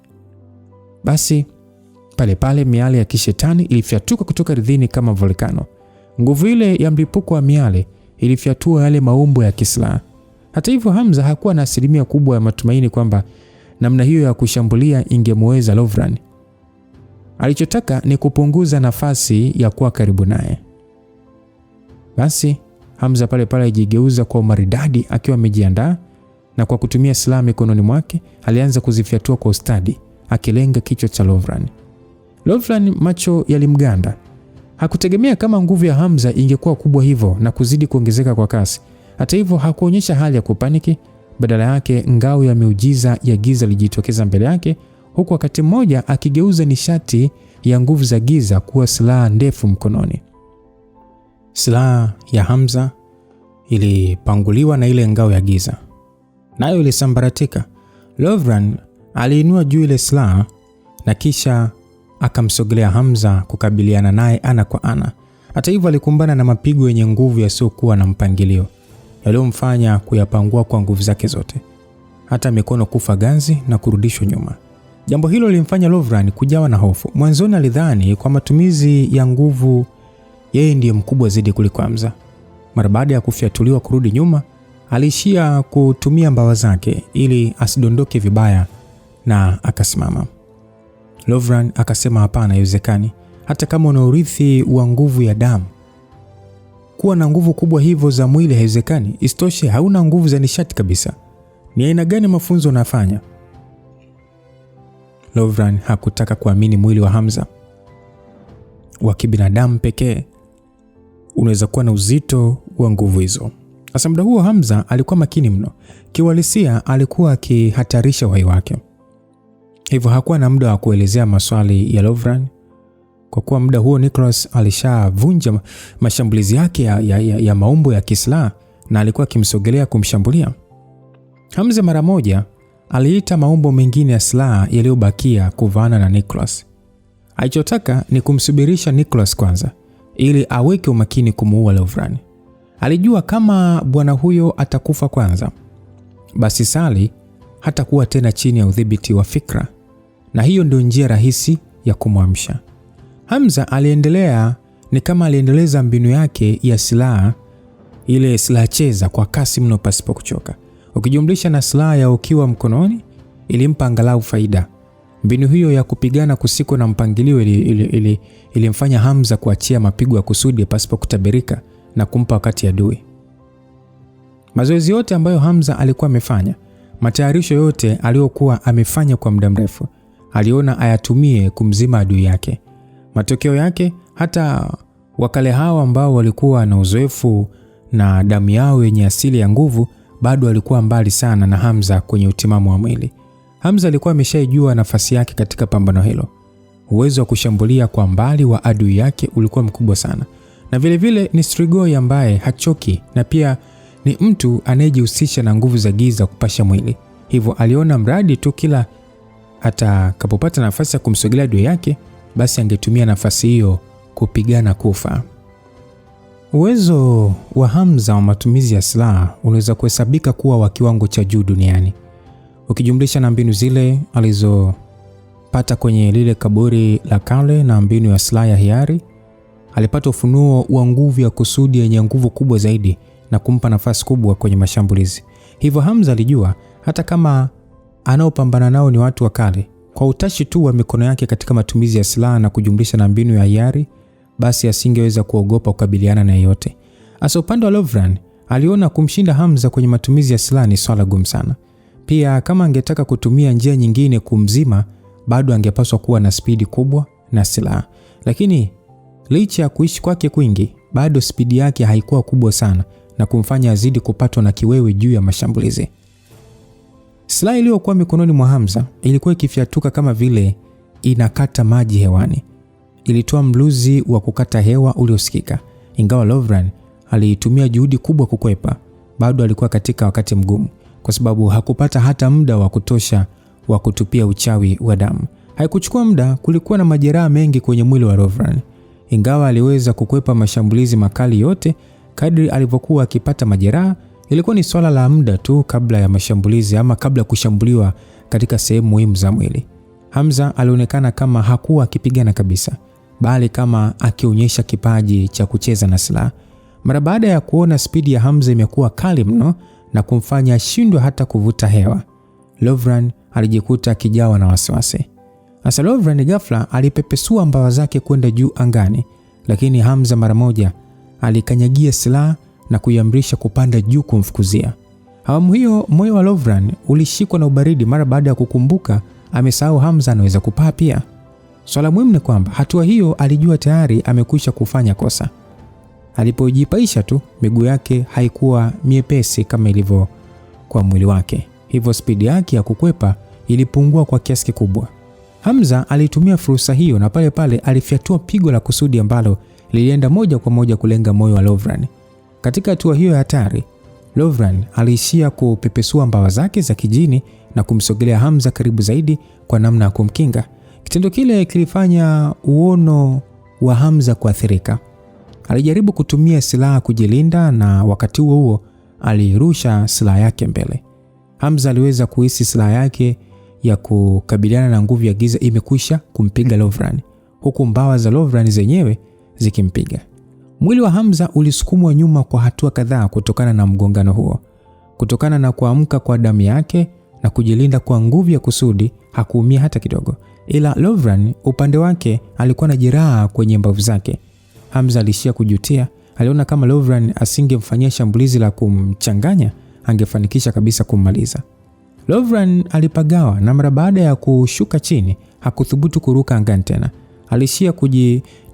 Basi pale pale miale ya kishetani ilifyatuka kutoka ardhini kama volkano. Nguvu ile ya mlipuko wa miale ilifyatua yale maumbo ya kislaha. Hata hivyo, Hamza hakuwa na asilimia kubwa ya matumaini kwamba namna hiyo ya kushambulia ingemweza Lovran. Alichotaka ni kupunguza nafasi ya kuwa karibu naye. Basi Hamza pale pale alijigeuza kwa maridadi akiwa amejiandaa, na kwa kutumia silaha mikononi mwake alianza kuzifyatua kwa ustadi, akilenga kichwa cha Lovran. Lovran macho yalimganda. Hakutegemea kama nguvu ya Hamza ingekuwa kubwa hivyo na kuzidi kuongezeka kwa kasi. Hata hivyo, hakuonyesha hali ya kupaniki. Badala yake, ngao ya miujiza ya giza ilijitokeza mbele yake, huku wakati mmoja akigeuza nishati ya nguvu za giza kuwa silaha ndefu mkononi. Silaha ya Hamza ilipanguliwa na ile ngao ya giza, nayo ilisambaratika. Lovran aliinua juu ile silaha na kisha akamsogelea Hamza kukabiliana naye ana kwa ana. Hata hivyo, alikumbana na mapigo yenye nguvu yasiyokuwa na mpangilio yaliyomfanya kuyapangua kwa nguvu zake zote, hata mikono kufa ganzi na kurudishwa nyuma. Jambo hilo lilimfanya Lovran kujawa na hofu. Mwanzoni alidhani kwa matumizi ya nguvu yeye ndiye mkubwa zaidi kuliko Hamza. Mara baada ya kufyatuliwa kurudi nyuma, alishia kutumia mbawa zake ili asidondoke vibaya na akasimama. Lovran akasema, hapana, haiwezekani. Hata kama una urithi wa nguvu ya damu, kuwa na nguvu kubwa hivyo za mwili haiwezekani. Isitoshe, hauna nguvu za nishati kabisa. Ni aina gani mafunzo unafanya? Lovran hakutaka kuamini mwili wa Hamza wa kibinadamu pekee unaweza kuwa na uzito wa nguvu hizo. Sasa muda huo Hamza alikuwa makini mno. Kiuhalisia alikuwa akihatarisha uhai wake. Hivyo hakuwa na muda wa kuelezea maswali ya Lovran, kwa kuwa muda huo Nicholas alishavunja mashambulizi yake ya maumbo ya kislaha na alikuwa akimsogelea kumshambulia. Hamza mara moja aliita maumbo mengine ya silaha yaliyobakia kuvaana na Nicholas. Alichotaka ni kumsubirisha Nicholas kwanza ili aweke umakini kumuua Lovran. Alijua kama bwana huyo atakufa kwanza, basi Sally hatakuwa tena chini ya udhibiti wa fikra, na hiyo ndio njia rahisi ya kumwamsha. Hamza aliendeleza mbinu yake ya silaha, ile silaha cheza, kwa kasi mno pasipo kuchoka. Ukijumlisha na silaha ya ukiwa mkononi, ilimpa angalau faida. Mbinu hiyo ya kupigana kusiko na mpangilio ilimfanya Hamza kuachia mapigo ya kusudi pasipo kutabirika na kumpa wakati adui. Mazoezi yote ambayo Hamza alikuwa amefanya, matayarisho yote aliyokuwa amefanya kwa muda mrefu, aliona ayatumie kumzima adui yake. Matokeo yake, hata wakale hao ambao walikuwa na uzoefu na damu yao yenye asili ya nguvu bado walikuwa mbali sana na Hamza kwenye utimamu wa mwili. Hamza alikuwa ameshaijua nafasi yake katika pambano hilo. Uwezo wa kushambulia kwa mbali wa adui yake ulikuwa mkubwa sana. Na vile vile ni Strigoi ambaye hachoki, na pia ni mtu anayejihusisha na nguvu za giza kupasha mwili. Hivyo aliona mradi tu kila atakapopata nafasi ya kumsogelea adui yake, basi angetumia nafasi hiyo kupigana kufa. Uwezo wa Hamza wa matumizi ya silaha unaweza kuhesabika kuwa wa kiwango cha juu duniani. Ukijumlisha na mbinu zile alizopata kwenye lile kaburi la kale na mbinu ya silaha ya hiari, alipata ufunuo wa nguvu ya kusudi yenye nguvu kubwa zaidi na kumpa nafasi kubwa kwenye mashambulizi. Hivyo Hamza alijua hata kama anaopambana nao ni watu wa kale, kwa utashi tu wa mikono yake katika matumizi ya silaha na kujumlisha na mbinu ya hiari, basi asingeweza kuogopa kukabiliana na yeyote. Asa upande wa Lovran aliona kumshinda Hamza kwenye matumizi ya silaha ni swala gumu sana. Pia kama angetaka kutumia njia nyingine kumzima, bado angepaswa kuwa na spidi kubwa na silaha. Lakini licha ya kuishi kwake kwingi, bado spidi yake haikuwa kubwa sana na kumfanya azidi kupatwa na kiwewe juu ya mashambulizi. Silaha iliyokuwa mikononi mwa Hamza ilikuwa ikifyatuka kama vile inakata maji hewani. Ilitoa mluzi wa kukata hewa uliosikika. Ingawa Lovran alitumia juhudi kubwa kukwepa, bado alikuwa katika wakati mgumu kwa sababu hakupata hata muda wa kutosha wa kutupia uchawi wa damu. Haikuchukua muda, kulikuwa na majeraha mengi kwenye mwili wa Lovran. Ingawa aliweza kukwepa mashambulizi makali yote, kadri alivyokuwa akipata majeraha, ilikuwa ni swala la muda tu kabla ya mashambulizi ama kabla kushambuliwa katika sehemu muhimu za mwili. Hamza alionekana kama hakuwa akipigana kabisa, bali kama akionyesha kipaji cha kucheza na silaha. Mara baada ya kuona spidi ya Hamza imekuwa kali mno na kumfanya ashindwe hata kuvuta hewa, Lovran alijikuta akijawa na wasiwasi. Asa Lovran ghafla alipepesua mbawa zake kwenda juu angani, lakini Hamza mara moja alikanyagia silaha na kuiamrisha kupanda juu kumfukuzia. Awamu hiyo moyo wa Lovran ulishikwa na ubaridi mara baada ya kukumbuka amesahau Hamza anaweza kupaa pia. Swala muhimu ni kwamba hatua hiyo alijua tayari amekwisha kufanya kosa. Alipojipaisha tu, miguu yake haikuwa miepesi kama ilivyo kwa mwili wake, hivyo spidi yake ya kukwepa ilipungua kwa kiasi kikubwa. Hamza alitumia fursa hiyo na pale pale alifyatua pigo la kusudi ambalo lilienda moja kwa moja kulenga moyo wa Lovran. Katika hatua hiyo ya hatari, Lovran aliishia kupepesua mbawa zake za kijini na kumsogelea Hamza karibu zaidi kwa namna ya kumkinga. Kitendo kile kilifanya uono wa Hamza kuathirika. Alijaribu kutumia silaha kujilinda na wakati huo huo alirusha silaha yake mbele. Hamza aliweza kuhisi silaha yake ya kukabiliana na nguvu ya giza imekwisha kumpiga Lovran, huku mbawa za Lovran zenyewe zikimpiga. Mwili wa Hamza ulisukumwa nyuma kwa hatua kadhaa kutokana na mgongano huo. Kutokana na kuamka kwa damu yake na kujilinda kwa nguvu ya kusudi, hakuumia hata kidogo. Ila Lovran upande wake alikuwa na jeraha kwenye mbavu zake. Hamza alishia kujutia. Aliona kama Lovran asingemfanyia shambulizi la kumchanganya, angefanikisha kabisa kummaliza. Lovran alipagawa na mara baada ya kushuka chini hakuthubutu kuruka angani tena. Alishia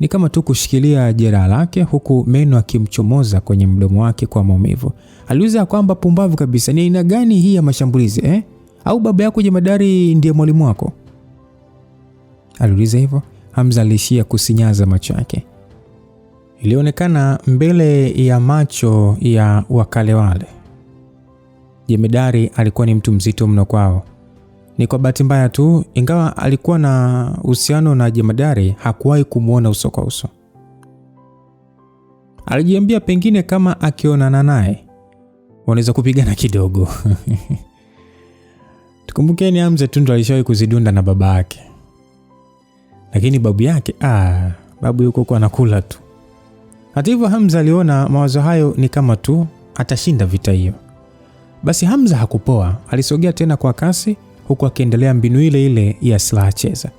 ni kama tu kushikilia jeraha lake huku meno akimchomoza kwenye mdomo wake kwa maumivu. Aliuliza kwamba pumbavu kabisa, ni aina gani hii ya mashambulizi Au baba yako jemadari ndiye mwalimu wako? Aliuliza hivyo. Hamza alishia kusinyaza macho yake. Ilionekana mbele ya macho ya wakale wale, jemadari alikuwa ni mtu mzito mno kwao. Ni kwa bahati mbaya tu, ingawa alikuwa na uhusiano na jemadari, hakuwahi kumuona uso kwa uso. Alijiambia pengine kama akionana naye wanaweza kupigana kidogo. Tukumbukeni Hamza Tundu alishawahi kuzidunda na baba yake. Lakini babu yake, babu yuko kwa anakula tu. Hata hivyo Hamza aliona mawazo hayo ni kama tu atashinda vita hiyo. Basi Hamza hakupoa, alisogea tena kwa kasi huku akiendelea mbinu ile ile ya silaha cheza,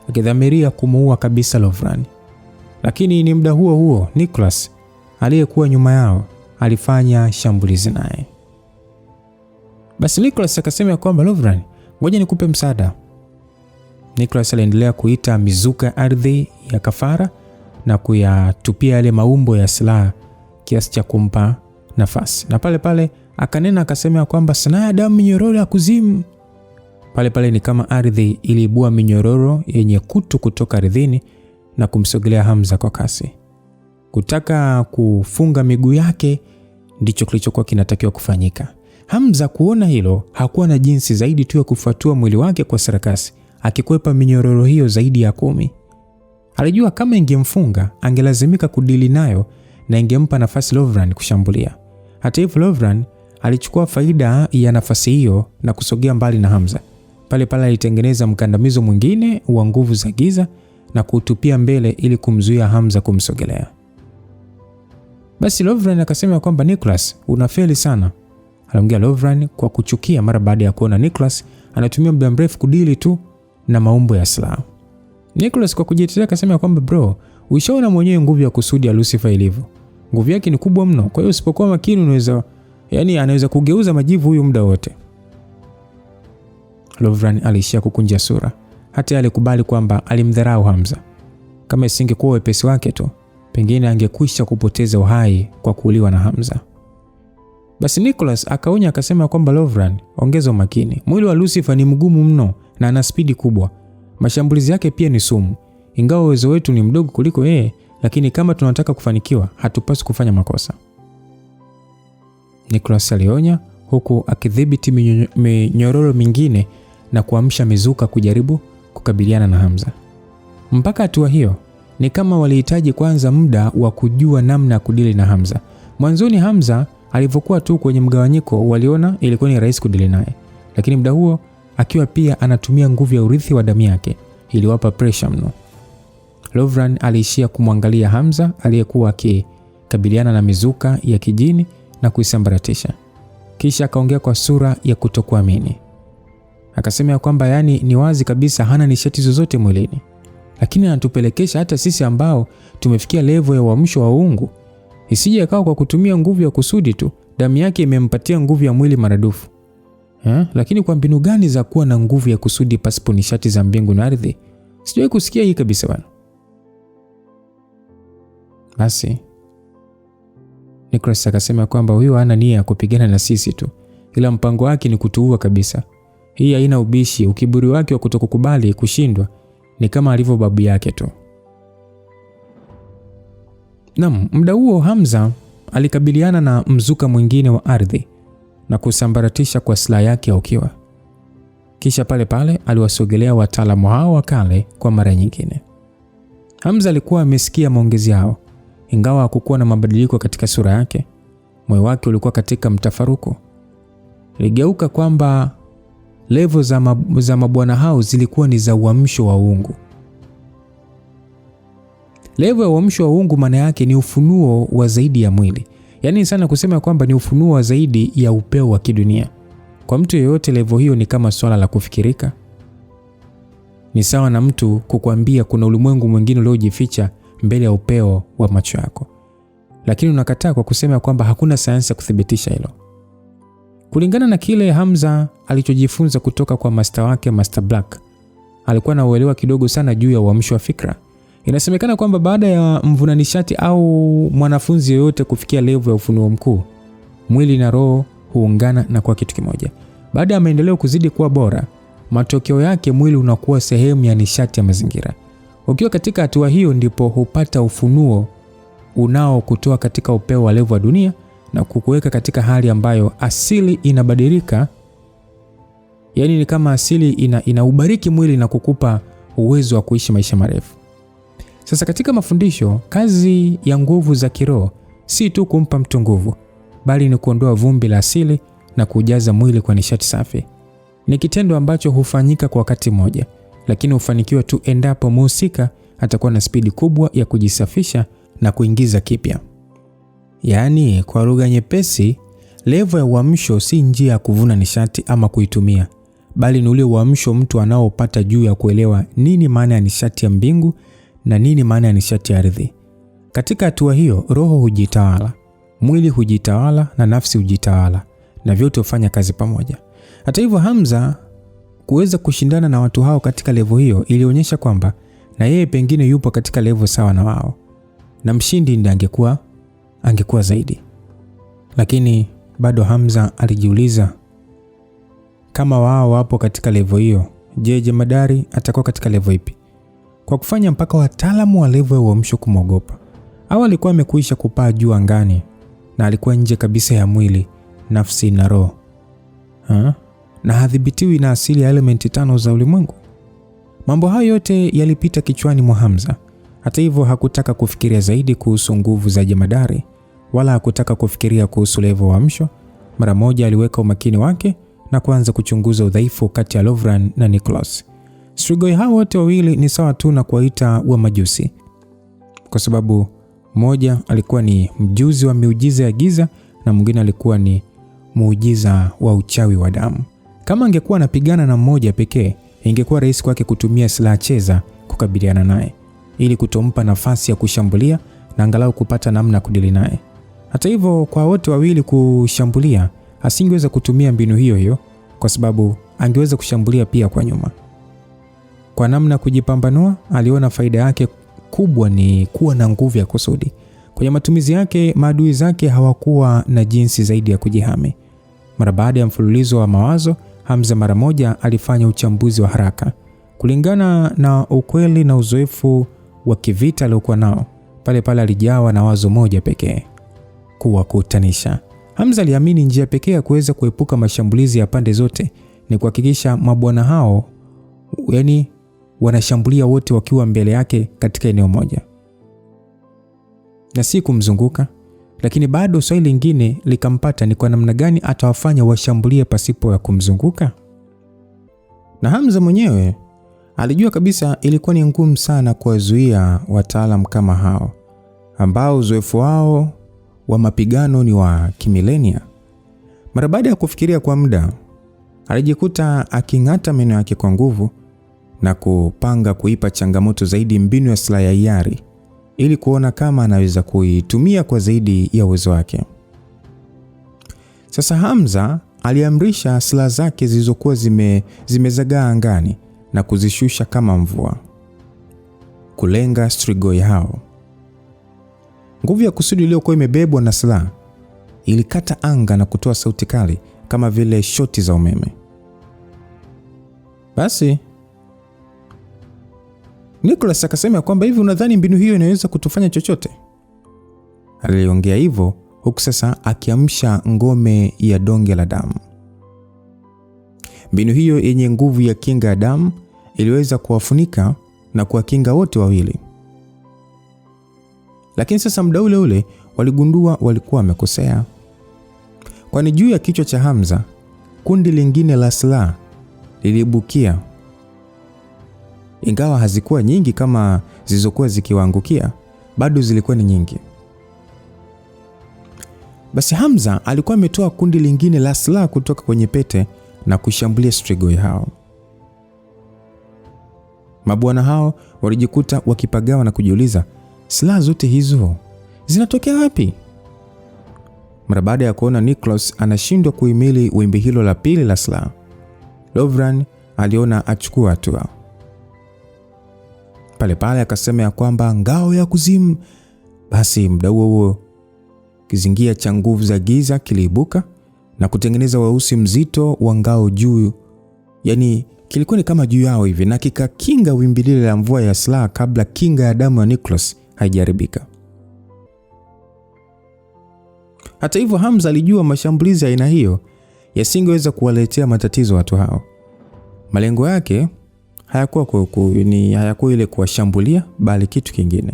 akidhamiria kumuua kabisa Lovran. Lakini ni muda huo huo Nicholas aliyekuwa nyuma yao alifanya shambulizi naye. Basi Nicholas akasema kwamba Lovran, ngoja nikupe msaada. Nicholas aliendelea kuita mizuka ya ardhi ya kafara na kuyatupia yale maumbo ya silaha kiasi cha kumpa nafasi. Na pale pale akanena akasema kwamba sanaa ya damu minyororo ya kuzimu. Pale pale ni kama ardhi iliibua minyororo yenye kutu kutoka ardhini na kumsogelea Hamza kwa kasi. Kutaka kufunga miguu yake ndicho kilichokuwa kinatakiwa kufanyika. Hamza kuona hilo hakuwa na jinsi zaidi tu ya kufuatua mwili wake kwa sarakasi, akikwepa minyororo hiyo zaidi ya 10. Alijua kama ingemfunga angelazimika kudili nayo na ingempa nafasi Lovran kushambulia. Hata hivyo Lovran alichukua faida ya nafasi hiyo na kusogea mbali na Hamza. Pale pale alitengeneza mkandamizo mwingine wa nguvu za giza na kutupia mbele ili kumzuia Hamza kumsogelea. Basi Lovran akasema kwamba Nicholas, unafeli sana. Aliongea Lovran kwa kuchukia mara baada ya kuona Nicholas anatumia muda mrefu kudili tu na maumbo ya silaha. Nicholas kwa kujitetea akasema kwamba bro, ushaona mwenyewe nguvu ya kusudi ya Lucifer ilivyo. Nguvu yake ni kubwa mno, kwa hiyo usipokuwa makini anaweza kugeuza majivu huyu muda wote. Lovran alishia kukunja sura. hata alikubali kwamba alimdharau Hamza. Kama isingekuwa wepesi wake tu, pengine angekwisha kupoteza uhai kwa kuuliwa na Hamza. Basi Nicholas akaonya akasema kwamba Lovran, ongeza umakini. Mwili wa Lucifer ni mgumu mno na ana spidi kubwa. Mashambulizi yake pia ni sumu. Ingawa uwezo wetu ni mdogo kuliko yeye, lakini kama tunataka kufanikiwa, hatupaswi kufanya makosa. Nicholas alionya huku akidhibiti minyororo mingine na kuamsha mizuka kujaribu kukabiliana na Hamza. Mpaka hatua hiyo ni kama walihitaji kwanza muda wa kujua namna ya kudili na Hamza. Mwanzoni Hamza alivyokuwa tu kwenye mgawanyiko waliona ilikuwa ni rahisi kudili naye, lakini muda huo akiwa pia anatumia nguvu ya urithi wa damu yake iliwapa pressure mno. Lovran aliishia kumwangalia Hamza aliyekuwa akikabiliana na mizuka ya kijini na kuisambaratisha. Kisha akaongea kwa sura ya kutokuamini. Akasema kwamba yani ni wazi kabisa hana nishati zozote mwilini, lakini anatupelekesha hata sisi ambao tumefikia level ya uamsho wa uungu. Isije ikawa kwa kutumia nguvu ya kusudi tu damu yake imempatia nguvu ya mwili maradufu. Lakini kwa mbinu gani za kuwa na nguvu ya kusudi pasipo nishati za mbingu na ardhi? Sijawahi kusikia hii kabisa bwana. Basi Nicholas akasema kwamba huyo hana nia ya kupigana na sisi tu, ila mpango wake ni kutuua kabisa. Hii haina ubishi, ukiburi wake wa kutokukubali kushindwa ni kama alivyo babu yake tu. Muda huo Hamza alikabiliana na mzuka mwingine wa ardhi na kusambaratisha kwa silaha yake ya ukiwa. Kisha pale pale aliwasogelea wataalamu hao wa kale kwa mara nyingine. Hamza alikuwa amesikia maongezi yao, ingawa hakukuwa na mabadiliko katika sura yake. Moyo wake ulikuwa katika mtafaruku. Ligeuka kwamba level za mabwana hao zilikuwa ni za uamsho wa uungu. Level ya uamsho wa uungu maana yake ni ufunuo wa zaidi ya mwili. Yaani sana kusema kwamba ni ufunuo wa zaidi ya upeo wa kidunia. Kwa mtu yeyote level hiyo ni kama swala la kufikirika. Ni sawa na mtu kukuambia kuna ulimwengu mwingine uliojificha mbele ya upeo wa macho yako, lakini unakataa kwa kusema kwamba hakuna sayansi ya kuthibitisha hilo. Kulingana na kile Hamza alichojifunza kutoka kwa master wake Master Black, alikuwa na uelewa kidogo sana juu ya uamsho wa fikra. Inasemekana kwamba baada ya mvuna nishati au mwanafunzi yoyote kufikia level ya ufunuo mkuu, mwili na roho huungana na kuwa kitu kimoja. Baada ya maendeleo kuzidi kuwa bora, matokeo yake mwili unakuwa sehemu ya nishati ya mazingira. Ukiwa katika hatua hiyo ndipo hupata ufunuo unaokutoa katika upeo wa level wa dunia na kukuweka katika hali ambayo asili inabadilika. Yaani ni kama asili inaubariki mwili na kukupa uwezo wa kuishi maisha marefu. Sasa katika mafundisho, kazi ya nguvu za kiroho si tu kumpa mtu nguvu, bali ni kuondoa vumbi la asili na kujaza mwili kwa nishati safi. Ni kitendo ambacho hufanyika kwa wakati mmoja, lakini hufanikiwa tu endapo mhusika atakuwa na spidi kubwa ya kujisafisha na kuingiza kipya. Yaani kwa lugha nyepesi, level ya uamsho si njia ya kuvuna nishati ama kuitumia, bali ni ule uamsho mtu anaopata juu ya kuelewa nini maana ya nishati ya mbingu na nini maana ya nishati ya ardhi. Katika hatua hiyo, roho hujitawala, mwili hujitawala na nafsi hujitawala, na vyote hufanya kazi pamoja. Hata hivyo, Hamza kuweza kushindana na watu hao katika level hiyo ilionyesha kwamba na yeye pengine yupo katika level sawa na wao, na mshindi ndiye angekuwa zaidi. Lakini bado Hamza alijiuliza, kama wao wapo katika level hiyo, je, jemadari atakuwa katika level ipi? Kwa kufanya mpaka wataalamu wa level ya uamsho kumwogopa. Au alikuwa amekuisha kupaa juu angani na alikuwa nje kabisa ya mwili, nafsi na roho. Na hadhibitiwi na asili ya elementi 5 za ulimwengu. Mambo hayo yote yalipita kichwani mwa Hamza. Hata hivyo hakutaka kufikiria zaidi kuhusu nguvu za jemadari, wala hakutaka kufikiria kuhusu level ya uamsho. Mara moja aliweka umakini wake na kuanza kuchunguza udhaifu kati ya Lovran na Nicholas. Strigoi hao wote wawili ni sawa tu na kuwaita wa majusi, kwa sababu mmoja alikuwa ni mjuzi wa miujiza ya giza na mwingine alikuwa ni muujiza wa uchawi wa damu. Kama angekuwa anapigana na mmoja pekee, ingekuwa rahisi kwake kutumia silaha cheza kukabiliana naye ili kutompa nafasi ya kushambulia na angalau kupata namna kudili naye. Hata hivyo, kwa wote wawili kushambulia, asingeweza kutumia mbinu hiyo hiyo kwa sababu angeweza kushambulia pia kwa nyuma. Kwa namna kujipambanua, aliona faida yake kubwa ni kuwa na nguvu ya kusudi. Kwenye matumizi yake, maadui zake hawakuwa na jinsi zaidi ya kujihami. Mara baada ya mfululizo wa mawazo, Hamza mara moja alifanya uchambuzi wa haraka. Kulingana na ukweli na uzoefu wa kivita aliokuwa nao, pale alijawa na wazo moja pekee: kuwakutanisha. Hamza aliamini njia pekee ya kuweza kuepuka mashambulizi ya pande zote ni kuhakikisha mabwana hao wanashambulia wote wakiwa mbele yake katika eneo moja, na si kumzunguka. Lakini bado swali lingine likampata, ni kwa namna gani atawafanya washambulie pasipo ya kumzunguka? Na Hamza mwenyewe alijua kabisa ilikuwa ni ngumu sana kuwazuia wataalamu kama hao ambao uzoefu wao wa mapigano ni wa kimilenia. Mara baada ya kufikiria kwa muda, alijikuta aking'ata meno yake kwa nguvu na kupanga kuipa changamoto zaidi mbinu ya silaha ya hiari ili kuona kama anaweza kuitumia kwa zaidi ya uwezo wake. Sasa Hamza aliamrisha silaha zake zilizokuwa zimezagaa angani na kuzishusha kama mvua, kulenga Strigoi hao. Nguvu ya kusudi iliyokuwa imebebwa na silaha ilikata anga na kutoa sauti kali kama vile shoti za umeme. Basi Nicholas akasema kwamba, hivi unadhani mbinu hiyo inaweza kutufanya chochote? Aliongea hivyo huku sasa akiamsha ngome ya donge la damu. Mbinu hiyo yenye nguvu ya kinga ya damu iliweza kuwafunika na kuwakinga wote wawili. Lakini sasa muda ule ule waligundua walikuwa wamekosea. Kwani juu ya kichwa cha Hamza, kundi lingine la silaha lilibukia. Ingawa hazikuwa nyingi kama zilizokuwa zikiwaangukia, bado zilikuwa ni nyingi. Basi Hamza alikuwa ametoa kundi lingine la silaha kutoka kwenye pete na kushambulia Strigoi hao. Mabwana hao walijikuta wakipagawa na kujiuliza, silaha zote hizo zinatokea wapi? Mara baada ya kuona Nicholas anashindwa kuhimili wimbi hilo la pili la silaha, Lovran aliona achukua hatua. Pale akasema ya kwamba ngao ya kuzimu. Basi muda huo kizingia cha nguvu za giza kiliibuka na kutengeneza weusi mzito wa ngao juu, kilikuwa ni kama juu yao hivi, na kikakinga wimbi lile la mvua ya silaha kabla kinga ya damu ya Nicholas haijaribika. Hata hivyo, Hamza alijua mashambulizi ya aina hiyo yasingeweza kuwaletea matatizo watu hao. Malengo yake hayakuwa ile kuwashambulia, bali kitu kingine.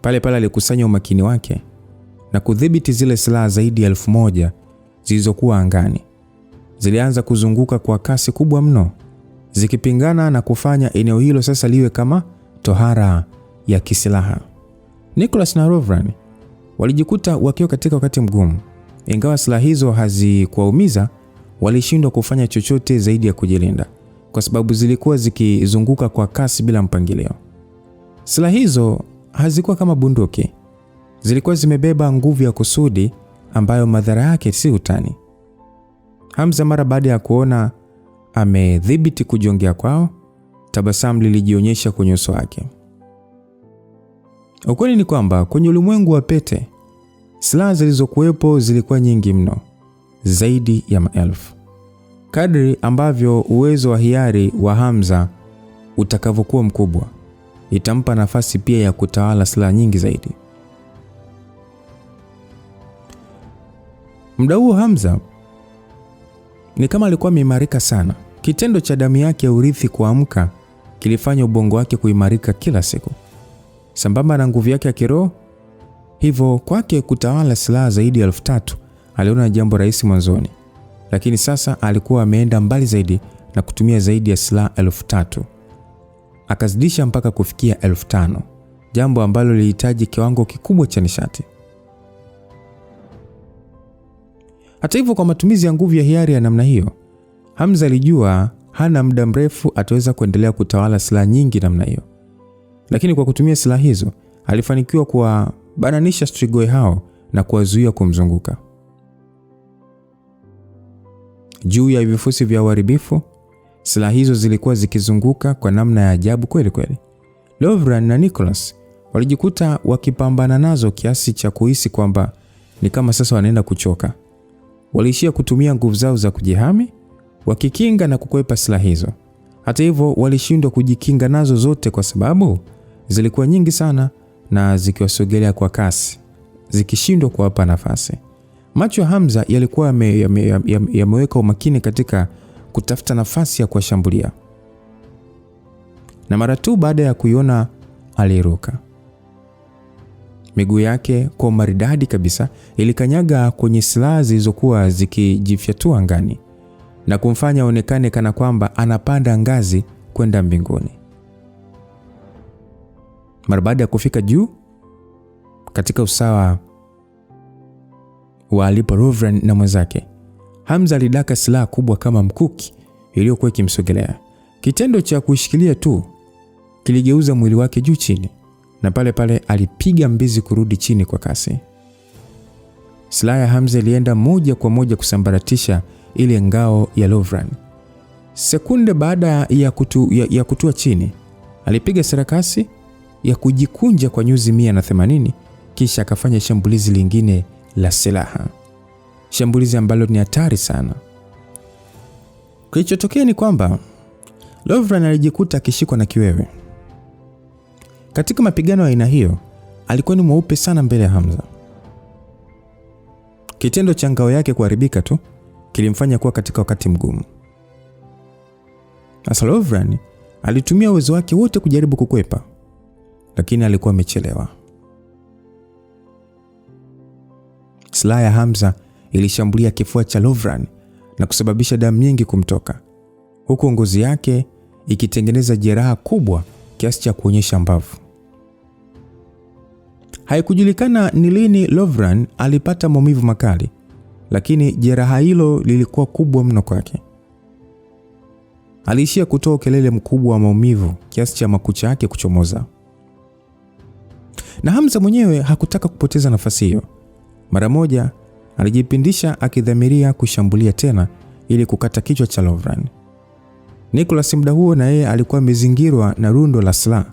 Pale alikusanya umakini wake na kudhibiti zile silaha zaidi ya 1000 zilizokuwa angani. Zilianza kuzunguka kwa kasi kubwa mno, zikipingana na kufanya eneo hilo sasa liwe kama tohara ya kisilaha. Nicholas na Lovran walijikuta wakiwa katika wakati mgumu. Ingawa silaha hizo hazikuwaumiza, walishindwa kufanya chochote zaidi ya kujilinda, kwa sababu zilikuwa zikizunguka kwa kasi bila mpangilio. Silaha hizo hazikuwa kama bunduki, zilikuwa zimebeba nguvu ya kusudi ambayo madhara yake si utani. Hamza mara baada ya kuona amedhibiti kujongea kwao, tabasamu lilijionyesha kwenye uso wake. Ukweli ni kwamba kwenye ulimwengu wa pete, silaha zilizokuwepo zilikuwa nyingi mno, zaidi ya maelfu. Kadri ambavyo uwezo wa hiari wa Hamza utakavyokuwa mkubwa, itampa nafasi pia ya kutawala silaha nyingi zaidi. Muda huo Hamza ni kama alikuwa ameimarika sana. Kitendo cha damu yake ya urithi kuamka kilifanya ubongo wake kuimarika kila siku, sambamba na nguvu yake ya kiroho. Hivyo kwake kutawala silaha zaidi ya 3000 aliona jambo rahisi mwanzoni, lakini sasa alikuwa ameenda mbali zaidi na kutumia zaidi ya silaha 3000. Akazidisha mpaka kufikia 5000, jambo ambalo lilihitaji kiwango kikubwa cha nishati. Hata hivyo, kwa matumizi ya nguvu ya hiari ya namna hiyo, Hamza alijua hana muda mrefu ataweza kuendelea kutawala silaha nyingi namna hiyo. Lakini kwa kutumia silaha hizo, alifanikiwa kuwabananisha Strigoi hao na kuwazuia kumzunguka. Juu ya vifusi vya uharibifu, Silaha hizo zilikuwa zikizunguka kwa namna ya ajabu kweli kweli. Lovran na Nicholas walijikuta wakipambana nazo kiasi cha kuhisi kwamba ni kama sasa wanaenda kuchoka. Waliishia kutumia nguvu zao za kujihami, wakikinga na kukwepa silaha hizo. Hata hivyo walishindwa kujikinga nazo zote kwa sababu zilikuwa nyingi sana na zikiwasogelea kwa kasi, zikishindwa kuwapa nafasi. Macho ya Hamza yalikuwa yameweka umakini katika kutafuta nafasi ya kuwashambulia. Na mara tu baada ya kuiona aliruka. Miguu yake kwa maridadi kabisa ilikanyaga kwenye silaha zilizokuwa zikijifyatua angani na kumfanya aonekane kana kwamba anapanda ngazi kwenda mbinguni. Mara baada ya kufika juu katika usawa wa alipo Lovran na mwenzake, Hamza alidaka silaha kubwa kama mkuki iliyokuwa ikimsogelea. Kitendo cha kuishikilia tu kiligeuza mwili wake juu chini, na pale pale alipiga mbizi kurudi chini kwa kasi. Silaha ya Hamza ilienda moja kwa moja kusambaratisha ile ngao ya Lovran. Sekunde baada ya kutua chini, alipiga sarakasi ya kujikunja kwa nyuzi 180, kisha akafanya shambulizi lingine la silaha. Shambulizi ambalo ni hatari sana. Kilichotokea ni kwamba Lovran alijikuta akishikwa na kiwewe. Katika mapigano ya aina hiyo, alikuwa ni mweupe sana mbele ya Hamza. Kitendo cha ngao yake kuharibika tu kilimfanya kuwa katika wakati mgumu. Sasa Lovran alitumia uwezo wake wote kujaribu kukwepa, lakini alikuwa amechelewa. Silaha ya Hamza ilishambulia kifua cha Lovran na kusababisha damu nyingi kumtoka, huku ngozi yake ikitengeneza jeraha kubwa kiasi cha kuonyesha mbavu. Haikujulikana ni lini Lovran alipata maumivu makali, lakini jeraha hilo lilikuwa kubwa mno kwake. Aliishia kutoa kelele mkubwa wa maumivu kiasi cha makucha yake kuchomoza. Na Hamza mwenyewe hakutaka kupoteza nafasi hiyo. Mara moja alijipindisha akidhamiria kushambulia tena ili kukata kichwa cha Lovran. Nicholas muda huo na yeye alikuwa amezingirwa na rundo la silaha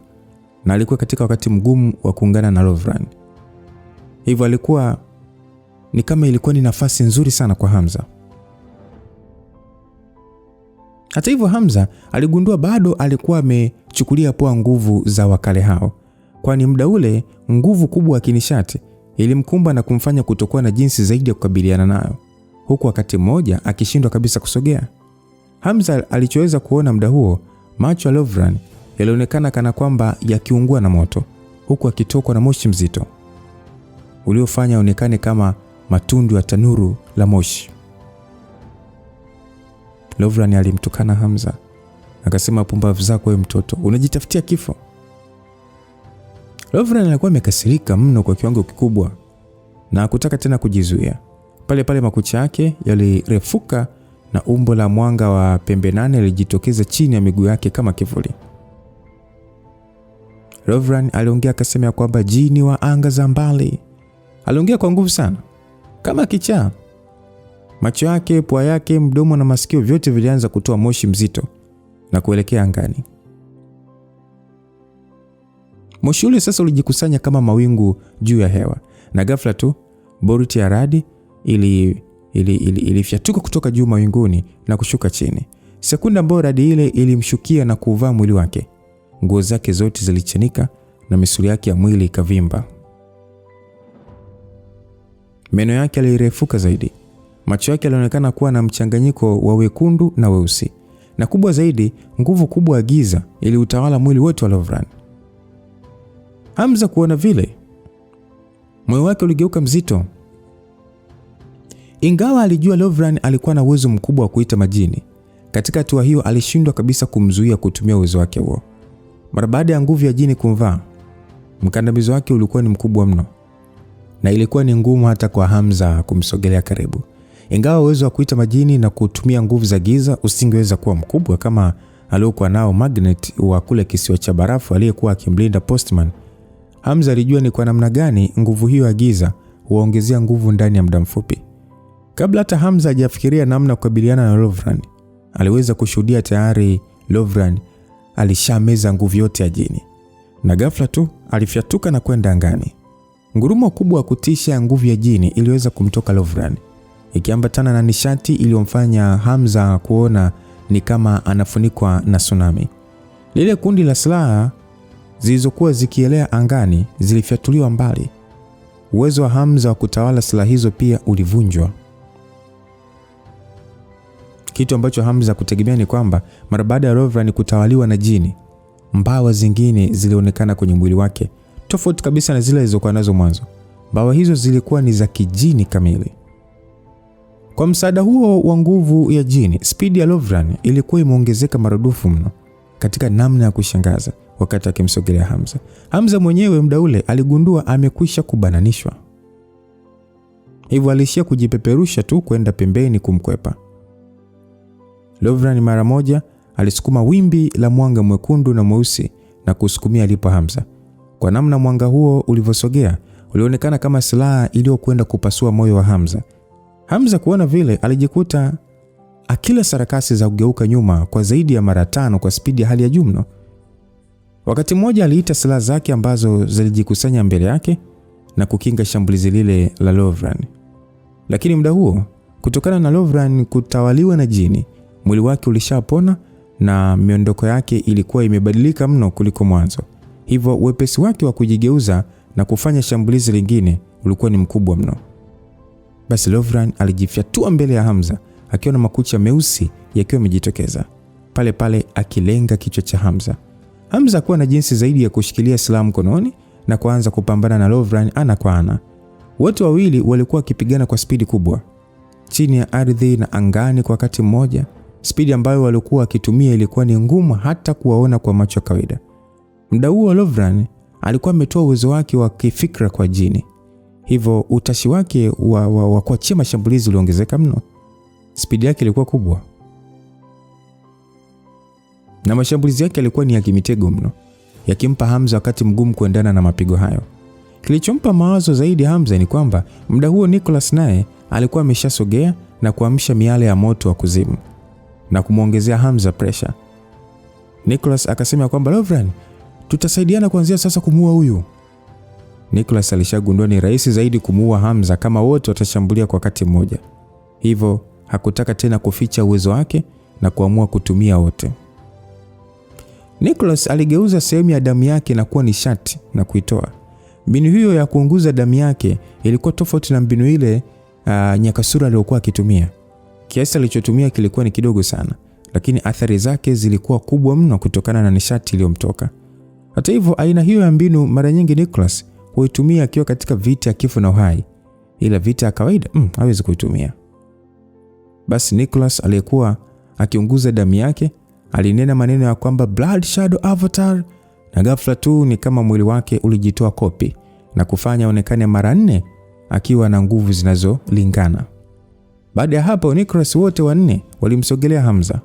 na alikuwa katika wakati mgumu wa kuungana na Lovran. Hivyo alikuwa ni kama ilikuwa ni nafasi nzuri sana kwa Hamza. Hata hivyo Hamza aligundua bado alikuwa amechukulia poa nguvu za wakale hao, kwani muda ule nguvu kubwa ya kinishati ilimkumba na kumfanya kutokuwa na jinsi zaidi ya kukabiliana nayo, huku wakati mmoja akishindwa kabisa kusogea. Hamza alichoweza kuona muda huo, macho ya Lovran yalionekana kana kwamba yakiungua na moto, huku akitokwa na moshi mzito uliofanya aonekane kama matundu ya tanuru la moshi. Lovran alimtukana Hamza, akasema, pumbavu zako wewe mtoto, unajitafutia kifo. Lovran alikuwa amekasirika mno kwa kiwango kikubwa na hakutaka tena kujizuia. Pale pale makucha yake yalirefuka na umbo la mwanga wa pembe 8 lilijitokeza chini ya miguu yake kama kivuli. Lovran aliongea akasema kwamba jini wa anga za mbali. Aliongea kwa nguvu sana, kama kichaa. Macho yake, pua yake, mdomo na masikio vyote vilianza kutoa moshi mzito na kuelekea angani. Moshi ule sasa ulijikusanya kama mawingu juu ya hewa, na ghafla tu boriti ya radi ilifyatuka kutoka juu mawinguni na kushuka chini. Sekunde ambayo radi ile ilimshukia na kuvaa mwili wake, nguo zake zote zilichanika na misuli yake ya mwili ikavimba. Meno yake yalirefuka zaidi. Macho yake yalionekana kuwa na mchanganyiko wa wekundu na weusi, na kubwa zaidi, nguvu kubwa ya giza iliutawala mwili wote wa Lovran. Hamza kuona vile, moyo wake uligeuka mzito. Ingawa alijua Lovran alikuwa na uwezo mkubwa wa kuita majini, katika hatua hiyo alishindwa kabisa kumzuia kutumia uwezo wake huo. Mara baada ya nguvu ya jini kumvaa, mkandamizo wake ulikuwa ni mkubwa mno, na ilikuwa ni ngumu hata kwa Hamza kumsogelea karibu. Ingawa uwezo wa kuita majini na kutumia nguvu za giza usingeweza kuwa mkubwa kama aliokuwa nao Magnet wa kule kisiwa cha barafu aliyekuwa akimlinda Postman, Hamza alijua ni kwa namna gani nguvu hiyo ya giza huongezea nguvu ndani ya muda mfupi. Kabla hata Hamza hajafikiria namna kukabiliana na Lovran, aliweza kushuhudia tayari Lovran alishameza nguvu yote ya jini, na ghafla tu alifyatuka na kwenda angani. Ngurumo kubwa ya kutisha ya nguvu ya jini iliweza kumtoka Lovran, ikiambatana na nishati iliyomfanya Hamza kuona ni kama anafunikwa na tsunami. Lile kundi la silaha zilizokuwa zikielea angani zilifyatuliwa mbali. Uwezo wa Hamza wa kutawala silaha hizo pia ulivunjwa. Kitu ambacho Hamza kutegemea ni kwamba mara baada ya Lovran kutawaliwa na jini, mbawa zingine zilionekana kwenye mwili wake, tofauti kabisa na zile zilizokuwa nazo mwanzo. Mbawa hizo zilikuwa ni za kijini kamili. Kwa msaada huo wa nguvu ya jini, spidi ya Lovran ilikuwa imeongezeka maradufu mno katika namna ya kushangaza wakati akimsogelea Hamza. Hamza mwenyewe muda ule aligundua amekwisha kubananishwa. Hivyo alishia kujipeperusha tu kwenda pembeni kumkwepa. Lovran mara moja alisukuma wimbi la mwanga mwekundu na mweusi na kusukumia alipo Hamza. Kwa namna mwanga huo ulivyosogea, ulionekana kama silaha iliyokwenda kupasua moyo wa Hamza. Hamza kuona vile alijikuta akila sarakasi za kugeuka nyuma kwa zaidi ya mara 5 kwa spidi ya hali ya juu mno. Wakati mmoja aliita silaha zake ambazo zilijikusanya mbele yake na kukinga shambulizi lile la Lovran. Lakini muda huo, kutokana na Lovran kutawaliwa na jini, mwili wake ulishapona na miondoko yake ilikuwa imebadilika mno kuliko mwanzo. Hivyo wepesi wake wa kujigeuza na kufanya shambulizi lingine ulikuwa ni mkubwa mno. Basi Lovran alijifyatua mbele ya Hamza akiwa na makucha meusi yakiwa yamejitokeza, pale pale akilenga kichwa cha Hamza. Hamza kuwa na jinsi zaidi ya kushikilia silaha mkononi na kuanza kupambana na Lovran ana kwa ana. Wote wawili walikuwa wakipigana kwa spidi kubwa, chini ya ardhi na angani kwa wakati mmoja. Spidi ambayo walikuwa wakitumia ilikuwa ni ngumu hata kuwaona kwa macho kawaida. Muda huo Lovran alikuwa ametoa uwezo wake wa kifikra kwa jini, hivyo utashi wake wa kuachia mashambulizi uliongezeka mno. Spidi yake ilikuwa kubwa na mashambulizi yake yalikuwa ni ya kimitego mno, yakimpa Hamza wakati mgumu kuendana na mapigo hayo. Kilichompa mawazo zaidi Hamza ni kwamba muda huo Nicholas naye alikuwa ameshasogea na kuamsha miale ya moto wa kuzimu na kumuongezea Hamza pressure. Nicholas akasema kwamba Lovran, tutasaidiana kuanzia sasa kumuua huyu. Nicholas alishagundua ni rahisi zaidi kumuua Hamza kama wote watashambulia kwa wakati mmoja. Hivyo hakutaka tena kuficha uwezo wake na kuamua kutumia wote. Nicholas aligeuza sehemu ya damu yake na kuwa nishati na kuitoa. Mbinu hiyo ya kuunguza damu yake ilikuwa tofauti na mbinu ile Nyakasura aliyokuwa akitumia. Kiasi alichotumia kilikuwa ni kidogo sana, lakini athari zake zilikuwa kubwa mno kutokana na nishati iliyomtoka. Hata hivyo, aina hiyo ya mbinu mara nyingi Nicholas huitumia akiwa katika vita ya kifo na uhai, ila vita ya kawaida hawezi kuitumia. Basi Nicholas aliyekuwa akiunguza damu yake alinena maneno ya kwamba Blood Shadow Avatar, na ghafla tu ni kama mwili wake ulijitoa kopi na kufanya onekane mara 4 akiwa na nguvu zinazolingana. Baada ya hapo Nicholas wote wanne walimsogelea Hamza.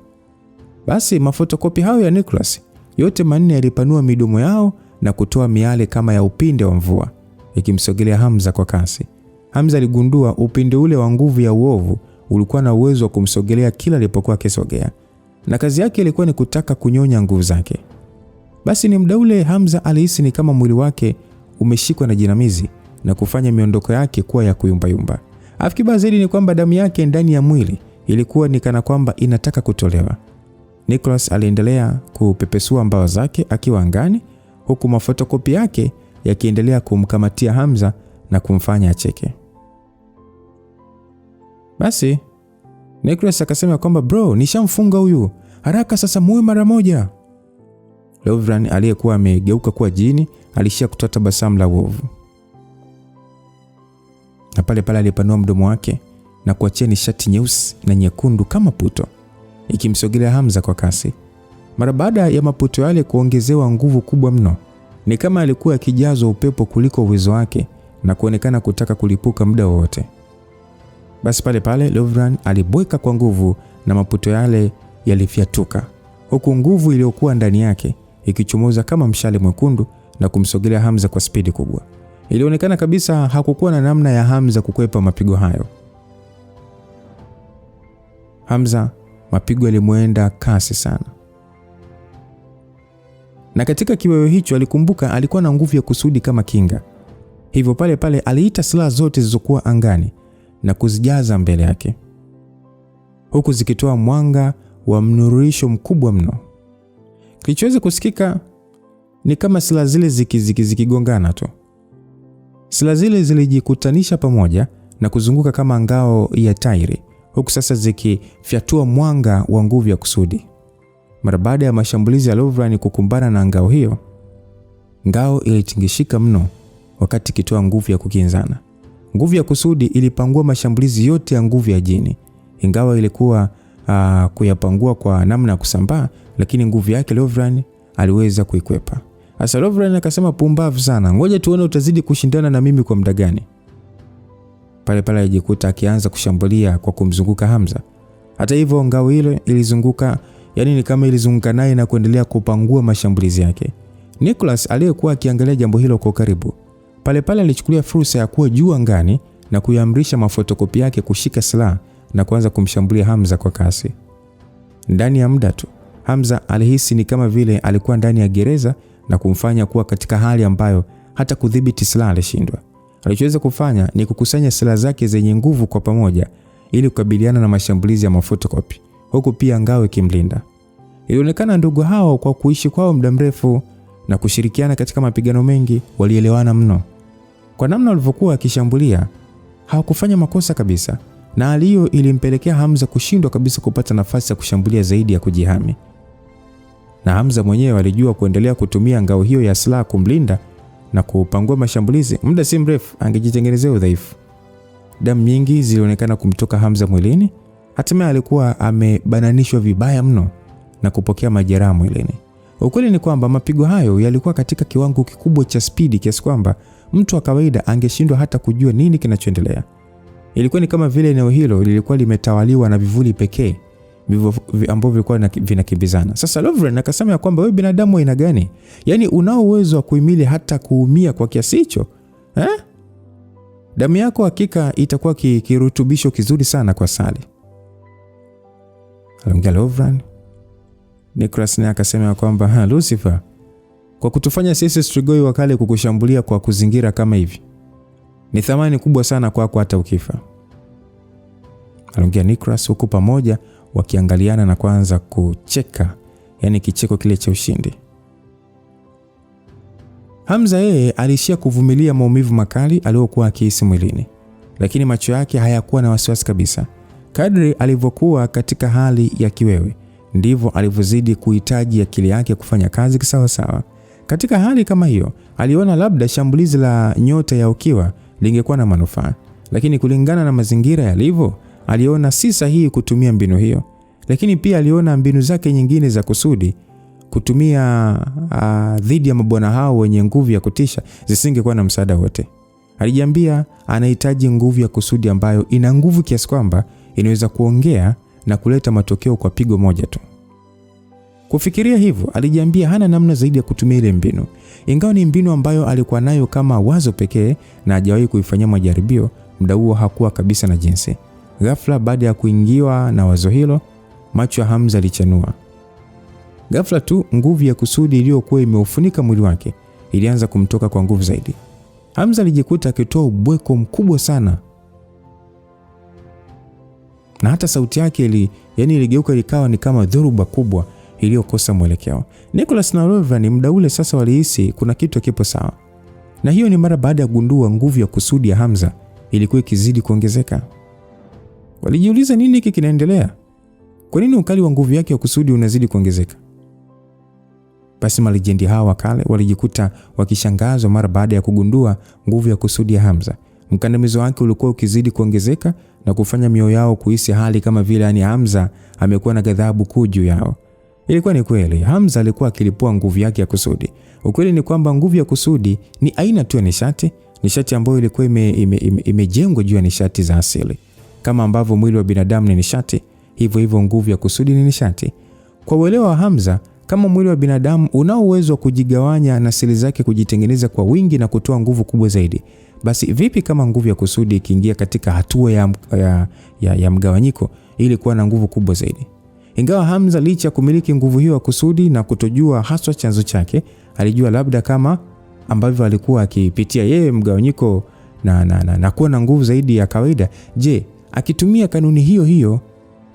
Basi mafotokopi hayo ya Nicholas yote manne yalipanua midomo yao na kutoa miale kama ya upinde wa mvua ikimsogelea Hamza kwa kasi. Hamza aligundua upinde ule wa nguvu ya uovu ulikuwa na uwezo wa kumsogelea kila alipokuwa akisogea, na kazi yake ilikuwa ni kutaka kunyonya nguvu zake. Basi ni muda ule Hamza alihisi ni kama mwili wake umeshikwa na jinamizi na kufanya miondoko yake kuwa ya kuyumbayumba. Afikibaya zaidi ni kwamba damu yake ndani ya mwili ilikuwa ni kana kwamba inataka kutolewa. Nicholas aliendelea kupepesua mbawa zake akiwa angani, huku mafotokopi yake yakiendelea kumkamatia Hamza na kumfanya acheke. Basi Nicholas akasema kwamba bro, nishamfunga huyu, haraka sasa muue mara moja. Lovran aliyekuwa amegeuka kuwa jini alishia kutoa tabasamu la uovu, na pale pale alipanua mdomo wake na kuachia nishati nyeusi na nyekundu kama puto ikimsogelea Hamza kwa kasi. Mara baada ya maputo yale kuongezewa nguvu kubwa mno, ni kama alikuwa akijazwa upepo kuliko uwezo wake na kuonekana kutaka kulipuka muda wote. Basi pale pale Lovran alibweka kwa nguvu na maputo yale yalifyatuka, huku nguvu iliyokuwa ndani yake ikichomoza kama mshale mwekundu na kumsogelea Hamza kwa spidi kubwa. Ilionekana kabisa hakukuwa na namna ya Hamza kukwepa mapigo hayo. Hamza mapigo yalimwenda kasi sana. Na katika kiwewe hicho alikumbuka alikuwa na nguvu ya kusudi kama kinga. Hivyo pale pale aliita silaha zote zilizokuwa angani na kuzijaza mbele yake, huku zikitoa mwanga wa mnururisho mkubwa mno. Kilichoweza kusikika ni kama silaha zile zikigongana tu. Silaha zile zilijikutanisha pamoja na kuzunguka kama ngao ya tairi, huku sasa zikifyatua mwanga wa nguvu ya kusudi. Mara baada ya mashambulizi ya Lovran kukumbana na ngao hiyo, ngao ilitingishika mno wakati ikitoa nguvu ya kukinzana. Nguvu ya kusudi ilipangua mashambulizi yote ya nguvu ya jini. Ingawa ilikuwa kuyapangua kwa namna ya kusambaa, lakini nguvu yake Lovran aliweza kuikwepa. Sasa Lovran akasema, pumbavu sana, ngoja tuone utazidi kushindana na mimi kwa muda gani. Pale pale alijikuta akianza kushambulia kwa kumzunguka Hamza. Hata hivyo ngao ile ilizunguka, yani ni kama ilizunguka naye na kuendelea kupangua mashambulizi yake. Nicholas aliyekuwa akiangalia jambo hilo kwa karibu, pale pale alichukulia fursa ya kuwa juu angani na kuiamrisha mafotokopi yake kushika silaha na kuanza kumshambulia Hamza kwa kasi. Ndani ya muda tu, Hamza alihisi ni kama vile alikuwa ndani ya gereza na kumfanya kuwa katika hali ambayo hata kudhibiti silaha alishindwa. Alichoweza kufanya ni kukusanya silaha zake zenye nguvu kwa pamoja ili kukabiliana na mashambulizi ya mafotokopi, huku pia ngao ikimlinda. Ilionekana ndugu hao kwa kuishi kwao muda mrefu na kushirikiana katika mapigano mengi walielewana mno. Kwa namna walivyokuwa akishambulia, hawakufanya makosa kabisa, na hali hiyo ilimpelekea Hamza kushindwa kabisa kupata nafasi ya kushambulia zaidi ya kujihami. Na Hamza mwenyewe alijua kuendelea kutumia ngao hiyo ya silaha kumlinda na kupangua mashambulizi, muda si mrefu angejitengenezea udhaifu. Damu nyingi zilionekana kumtoka Hamza mwilini. Hatimaye alikuwa amebananishwa vibaya mno na kupokea majeraha mwilini. Ukweli ni kwamba mapigo hayo yalikuwa katika kiwango kikubwa cha spidi kiasi kwamba mtu wa kawaida angeshindwa hata kujua nini kinachoendelea. Ilikuwa ni kama vile eneo hilo lilikuwa limetawaliwa na vivuli pekee ambavyo vilikuwa vinakimbizana. Sasa Lovran akasema kwamba wewe binadamu aina gani? Yaani unao uwezo wa kuhimili hata kuumia kwa kiasi hicho? Damu yako hakika itakuwa kirutubisho kizuri sana kwa Sally. Aliongea Lovran. Nicholas naye akasema kwamba Lucifer, kwa kutufanya sisi Strigoi wakale kukushambulia kwa kuzingira kama hivi, ni thamani kubwa sana kwako hata ukifa. Aliongea Nicholas, huku pamoja wakiangaliana na kuanza kucheka, yani kicheko kile cha ushindi. Hamza yeye alishia kuvumilia maumivu makali aliyokuwa akihisi mwilini, lakini macho yake hayakuwa na wasiwasi kabisa. Kadri alivyokuwa katika hali ya kiwewe, ndivyo alivyozidi kuhitaji akili yake kufanya kazi kisawa sawa. Katika hali kama hiyo, aliona labda shambulizi la nyota ya ukiwa lingekuwa na manufaa, lakini kulingana na mazingira yalivyo, aliona si sahihi kutumia mbinu hiyo. Lakini pia aliona mbinu zake nyingine za kusudi kutumia dhidi ya mabwana hao wenye nguvu ya kutisha zisingekuwa na msaada wote. Alijiambia anahitaji nguvu ya kusudi ambayo ina nguvu kiasi kwamba inaweza kuongea na kuleta matokeo kwa pigo moja tu. Kufikiria hivyo, alijiambia hana namna zaidi ya kutumia ile mbinu. Ingawa ni mbinu ambayo alikuwa nayo kama wazo pekee na hajawahi kuifanyia majaribio, muda huo hakuwa kabisa na jinsi. Ghafla baada ya kuingiwa na wazo hilo, macho ya Hamza yalichanua. Ghafla tu nguvu ya kusudi iliyokuwa imeufunika mwili wake ilianza kumtoka kwa nguvu zaidi. Hamza alijikuta akitoa ubweko mkubwa sana, na hata sauti yake iligeuka ikawa ni kama dhoruba kubwa iliyokosa mwelekeo. Nicholas na Lovran muda ule sasa walihisi kuna kitu kipo sawa, na hiyo ni mara baada ya kugundua nguvu ya kusudi ya Hamza ilikuwa ikizidi kuongezeka. Walijiuliza nini hiki kinaendelea? Kwa nini ukali wa nguvu yake ya kusudi unazidi kuongezeka? Basi malejendi hawa wakale walijikuta wakishangazwa mara baada ya kugundua nguvu ya kusudi ya Hamza. Mkandamizo wake ulikuwa ukizidi kuongezeka na kufanya mioyo yao kuhisi hali kama vile Hamza amekuwa na ghadhabu kuu juu yao. Ilikuwa ni kweli, Hamza alikuwa akilipua nguvu yake ya kusudi. Ukweli ni kwamba nguvu ya kusudi ni aina tu ya nishati ambayo ilikuwa imejengwa juu ya nishati za asili. Kama ambavyo mwili wa binadamu ni nishati, hivyo nguvu ya kusudi ni nishati. Kwa uelewa wa Hamza, kama mwili wa binadamu unao uwezo wa kujigawanya na seli zake kujitengeneza kwa wingi na kutoa nguvu kubwa zaidi, basi vipi kama nguvu ya kusudi ikiingia katika hatua ya mgawanyiko ili kuwa na nguvu kubwa zaidi? Ingawa Hamza licha ya kumiliki nguvu hiyo ya kusudi na kutojua haswa chanzo chake, alijua labda kama ambavyo alikuwa akipitia yeye mgawanyiko na kuwa na nguvu zaidi ya kawaida, je, akitumia kanuni hiyo hiyo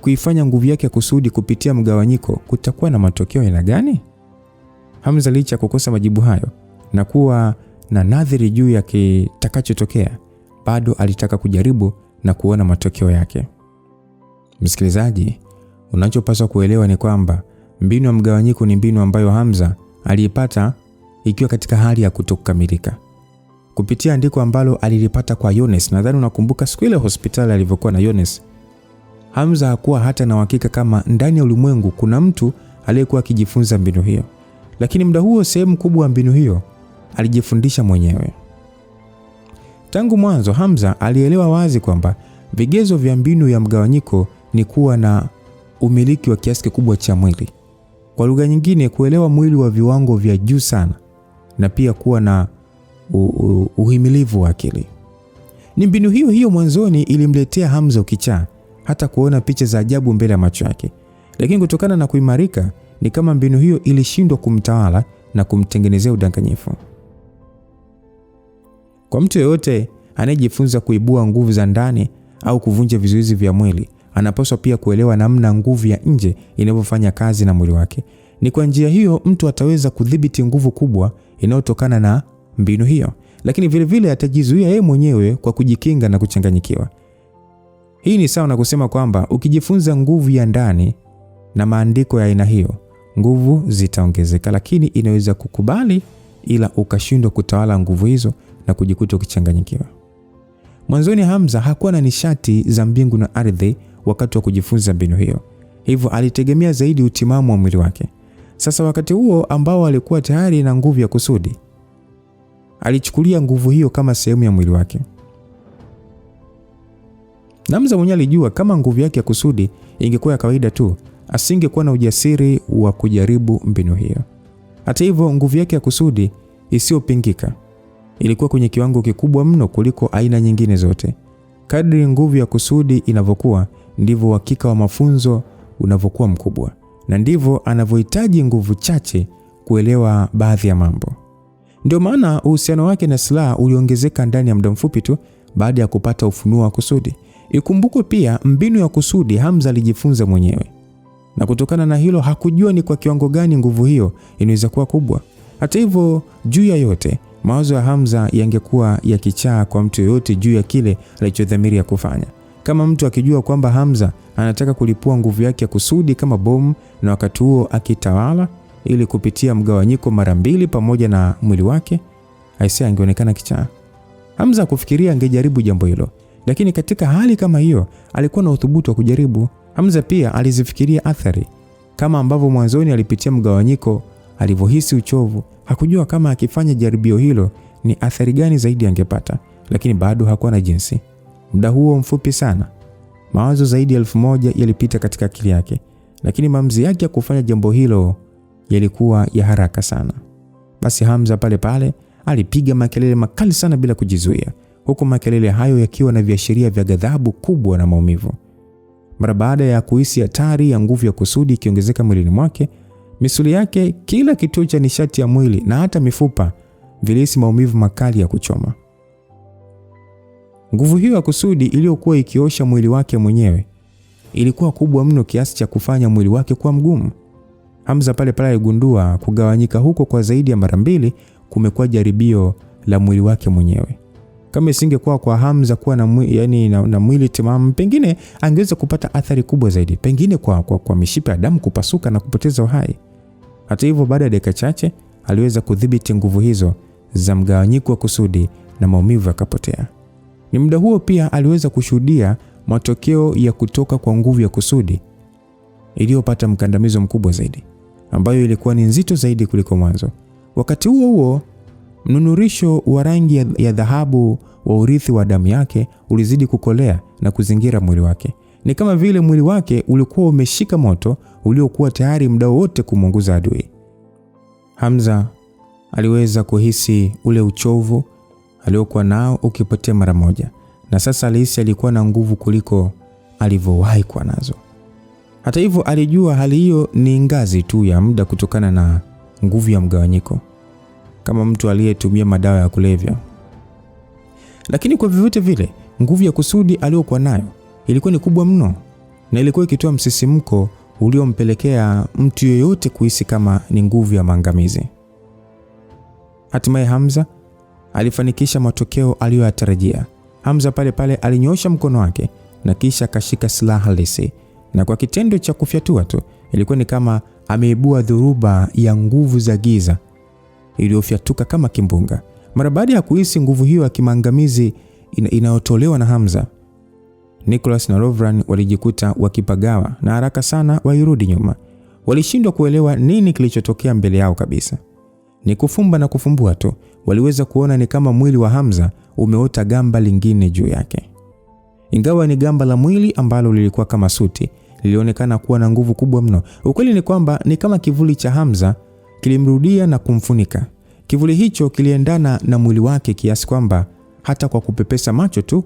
kuifanya nguvu yake ya kusudi kupitia mgawanyiko kutakuwa na matokeo aina gani? Hamza licha kukosa majibu hayo na kuwa na nadhiri juu ya kitakachotokea, bado alitaka kujaribu na kuona matokeo yake. Msikilizaji, unachopaswa kuelewa ni kwamba mbinu ya mgawanyiko ni mbinu ambayo Hamza aliipata ikiwa katika hali ya kutokukamilika, kupitia andiko ambalo alilipata kwa Yones. Nadhani unakumbuka siku ile hospitali alivyokuwa na Yones. Hamza hakuwa hata na uhakika kama ndani ya ulimwengu kuna mtu aliyekuwa akijifunza mbinu hiyo, lakini muda huo sehemu kubwa ya mbinu hiyo alijifundisha mwenyewe. Tangu mwanzo Hamza alielewa wazi kwamba vigezo vya mbinu ya mgawanyiko ni kuwa na umiliki wa kiasi kikubwa cha mwili. Kwa lugha nyingine, kuelewa mwili wa viwango vya juu sana, na pia kuwa na uhimilivu wa akili. Ni mbinu hiyo hiyo mwanzoni ilimletea Hamza ukichaa, hata kuona picha za ajabu mbele ya macho yake. Lakini kutokana na kuimarika, ni kama mbinu hiyo ilishindwa kumtawala na kumtengenezea udanganyifu. Kwa mtu yeyote anayejifunza kuibua nguvu za ndani au kuvunja vizuizi vya mwili, anapaswa pia kuelewa namna nguvu ya nje inavyofanya kazi na mwili wake. Ni kwa njia hiyo mtu ataweza kudhibiti nguvu kubwa inayotokana na mbinu hiyo, lakini vile vile atajizuia yeye mwenyewe kwa kujikinga na kuchanganyikiwa. Hii ni sawa na kusema kwamba ukijifunza nguvu ya ndani na maandiko ya aina hiyo, nguvu zitaongezeka, lakini inaweza kukubali ila ukashindwa kutawala nguvu hizo na kujikuta ukichanganyikiwa. Mwanzoni Hamza hakuwa na nishati za mbingu na ardhi wakati wa kujifunza mbinu hiyo, hivyo alitegemea zaidi utimamu wa mwili wake. Sasa wakati huo ambao alikuwa tayari na nguvu ya kusudi, alichukulia nguvu hiyo kama sehemu ya mwili wake. Hamza mwenyewe alijua kama nguvu yake ya kusudi ingekuwa ya kawaida tu, asingekuwa na ujasiri wa kujaribu mbinu hiyo. Hata hivyo, nguvu yake ya kusudi isiyopingika ilikuwa kwenye kiwango kikubwa mno kuliko aina nyingine zote. Kadri nguvu ya kusudi inavyokuwa, ndivyo uhakika wa mafunzo unavyokuwa mkubwa, na ndivyo anavyohitaji nguvu chache kuelewa baadhi ya mambo. Ndio maana uhusiano wake na silaha uliongezeka ndani ya muda mfupi tu baada ya kupata ufunuo wa kusudi. Ikumbukwe pia mbinu ya kusudi Hamza alijifunza mwenyewe, na kutokana na hilo hakujua ni kwa kiwango gani nguvu hiyo inaweza kuwa kubwa. Hata hivyo, juu ya yote, mawazo ya Hamza yangekuwa yakichaa kwa mtu yoyote juu ya kile alichodhamiria kufanya. Kama mtu akijua kwamba Hamza anataka kulipua nguvu yake ya kusudi kama bomu, na wakati huo akitawala ili kupitia mgawanyiko mara mbili pamoja na mwili wake, aisee, angeonekana kichaa. Hamza kufikiria angejaribu jambo hilo, lakini katika hali kama hiyo alikuwa na uthubutu wa kujaribu. Hamza pia alizifikiria athari, kama ambavyo mwanzoni alipitia mgawanyiko, alivyohisi uchovu. Hakujua kama akifanya jaribio hilo ni athari gani zaidi angepata, lakini bado hakuwa na jinsi. Muda huo mfupi sana, mawazo zaidi ya 1000 yalipita katika akili yake, lakini maamuzi yake ya kufanya jambo hilo yalikuwa ya haraka sana. Basi Hamza pale pale alipiga makelele makali sana bila kujizuia, huku makelele hayo yakiwa na viashiria vya ghadhabu kubwa na maumivu. Mara baada ya kuhisi hatari ya nguvu ya kusudi ikiongezeka mwilini mwake, misuli yake, kila kituo cha nishati ya mwili na hata mifupa vilihisi maumivu makali ya kuchoma. Nguvu hiyo ya kusudi iliyokuwa ikiosha mwili wake mwenyewe ilikuwa kubwa mno kiasi cha kufanya mwili wake kuwa mgumu. Hamza pale pale aligundua kugawanyika huko kwa zaidi ya mara 2 kumekuwa jaribio la mwili wake mwenyewe. Kama isingekuwa kwa Hamza kuwa na mwili timamu, pengine angeweza kupata athari kubwa zaidi, pengine kwa mishipa ya damu kupasuka na kupoteza uhai. Hata hivyo, baada ya dakika chache aliweza kudhibiti nguvu hizo za mgawanyiko wa kusudi na maumivu yakapotea. Ni muda huo pia aliweza kushuhudia matokeo ya kutoka kwa nguvu ya kusudi iliyopata mkandamizo mkubwa zaidi, ambayo ilikuwa ni nzito zaidi kuliko mwanzo. Wakati huo huo, mnunurisho wa rangi ya dhahabu wa urithi wa damu yake ulizidi kukolea na kuzingira mwili wake. Ni kama vile mwili wake ulikuwa umeshika moto uliokuwa tayari muda wote kumunguza adui. Hamza aliweza kuhisi ule uchovu aliokuwa nao ukipotea mara moja, na sasa alihisi alikuwa na nguvu kuliko alivyowahi kuwa nazo. Hata hivyo alijua hali hiyo ni ngazi tu ya muda kutokana na nguvu ya mgawanyiko, kama mtu aliyetumia madawa ya kulevya. Lakini kwa vyovyote vile, nguvu ya kusudi aliyokuwa nayo ilikuwa ni kubwa mno, na ilikuwa ikitoa msisimko uliompelekea mtu yeyote kuhisi kama ni nguvu ya maangamizi. Hatimaye Hamza alifanikisha matokeo aliyoyatarajia. Hamza pale pale alinyosha mkono wake na kisha akashika silaha halisi, na kwa kitendo cha kufyatua tu ilikuwa ni kama ameibua dhoruba ya nguvu za giza iliyofyatuka kama kimbunga. Mara baada ya kuhisi nguvu hiyo ya kimaangamizi inayotolewa na Hamza, Nicholas na Lovran walijikuta wakipagawa na haraka sana wairudi nyuma. Walishindwa kuelewa nini kilichotokea mbele yao kabisa. Ni kufumba na kufumbua tu, waliweza kuona ni kama mwili wa Hamza umeota gamba lingine juu yake. Ingawa ni gamba la mwili ambalo lilikuwa kama suti, lilionekana kuwa na nguvu kubwa mno. Ukweli ni kwamba ni kama kivuli cha Hamza kilimrudia na kumfunika. Kivuli hicho kiliendana na mwili wake kiasi kwamba hata kwa kupepesa macho tu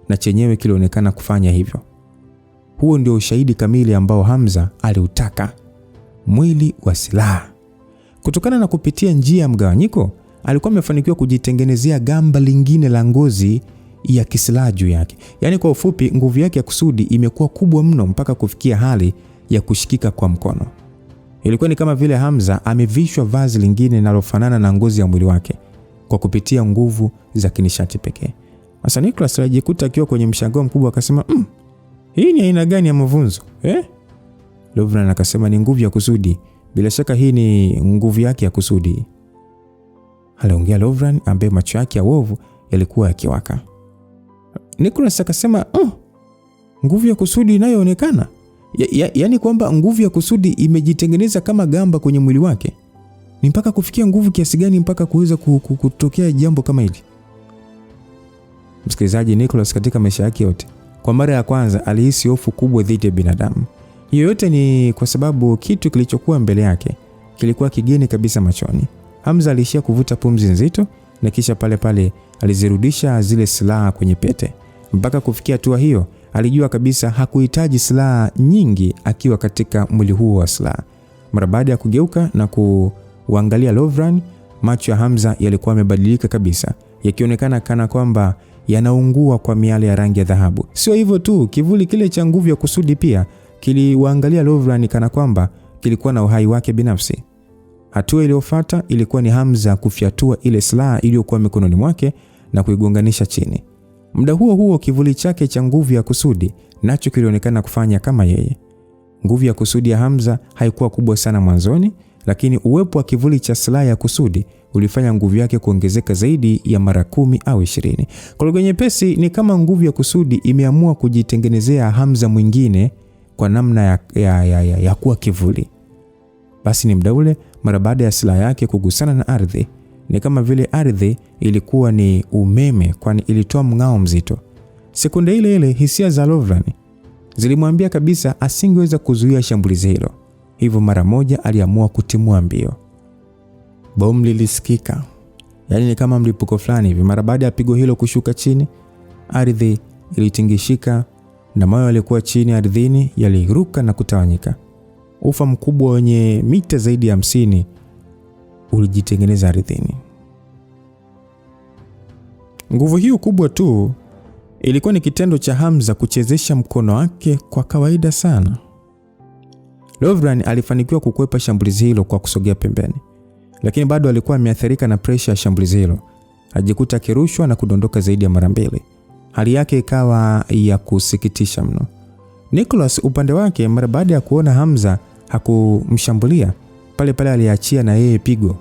na chenyewe kilionekana kufanya hivyo. Huo ndio ushahidi kamili ambao Hamza aliutaka, mwili wa silaha. Kutokana na kupitia njia ya mgawanyiko, alikuwa amefanikiwa kujitengenezea gamba lingine la ngozi ya kisilaha juu yake. Yaani kwa ufupi, nguvu yake ya kusudi imekuwa kubwa mno mpaka kufikia hali ya kushikika kwa mkono. Ilikuwa ni kama vile Hamza amevishwa vazi lingine linalofanana na ngozi ya mwili wake kwa kupitia nguvu za kinishati pekee. Sasa Nicholas alijikuta akiwa kwenye mshangao mkubwa, akasema, hii ni aina gani ya mavunzo? Lovran akasema ni nguvu ya kusudi. Bila shaka hii ni nguvu yake ya kusudi. Aliongea Lovran ambaye macho yake ya wovu yalikuwa yakiwaka. Nicholas akasema, nguvu ya kusudi inayoonekana? Yaani kwamba nguvu ya kusudi imejitengeneza kama gamba kwenye mwili wake? Ni mpaka kufikia nguvu kiasi gani mpaka kuweza kutokea jambo kama hili? Msikilizaji, Nicholas katika maisha yake yote kwa mara ya kwanza alihisi hofu kubwa dhidi ya binadamu. Hiyo yote ni kwa sababu kitu kilichokuwa mbele yake kilikuwa kigeni kabisa machoni. Hamza alishia kuvuta pumzi nzito na kisha pale pale alizirudisha zile silaha kwenye pete. Mpaka kufikia hatua hiyo, alijua kabisa hakuhitaji silaha nyingi akiwa katika mwili huo wa silaha. Mara baada ya kugeuka na kuangalia Lovran, macho ya Hamza yalikuwa yamebadilika kabisa, yakionekana kana kwamba yanaungua kwa miale ya rangi ya dhahabu. Sio hivyo tu, kivuli kile cha nguvu ya kusudi pia kiliwaangalia Lovran kana kwamba kilikuwa na uhai wake binafsi. Hatua iliyofuata ilikuwa ni Hamza kufyatua ile silaha iliyokuwa mikononi mwake na kuigonganisha chini. Muda huo huo kivuli chake cha nguvu ya kusudi nacho kilionekana kufanya kama yeye. Nguvu ya kusudi ya Hamza haikuwa kubwa sana mwanzoni, lakini uwepo wa kivuli cha silaha ya kusudi ulifanya nguvu yake kuongezeka zaidi ya mara 10 au 20. Kwa lugha nyepesi, ni kama nguvu ya kusudi imeamua kujitengenezea Hamza mwingine kwa namna ya kuwa kivuli. Basi ni muda ule, mara baada ya silaha yake kugusana na ardhi, ni kama vile ardhi ilikuwa ni umeme, kwani ilitoa mng'ao mzito. Sekunde ile ile hisia za Lovran zilimwambia kabisa asingeweza kuzuia shambulizi hilo. Hivyo mara moja aliamua kutimua mbio. Bomu lilisikika. Yaani ni kama mlipuko fulani hivi. Mara baada ya pigo hilo kushuka chini, ardhi ilitingishika na mawe yalikuwa chini ardhini yaliruka na kutawanyika. Ufa mkubwa wenye mita zaidi ya 50 ulijitengeneza ardhini. Nguvu hiyo kubwa tu ilikuwa ni kitendo cha Hamza kuchezesha mkono wake kwa kawaida sana. Lovran alifanikiwa kukwepa shambulizi hilo kwa kusogea pembeni, lakini bado alikuwa ameathirika na pressure ya shambulizi hilo. Alijikuta kirushwa na kudondoka zaidi ya mara 2. Hali yake ikawa ya kusikitisha mno. Nicholas upande wake, mara baada ya kuona Hamza hakumshambulia, pale pale aliachia na yeye pigo.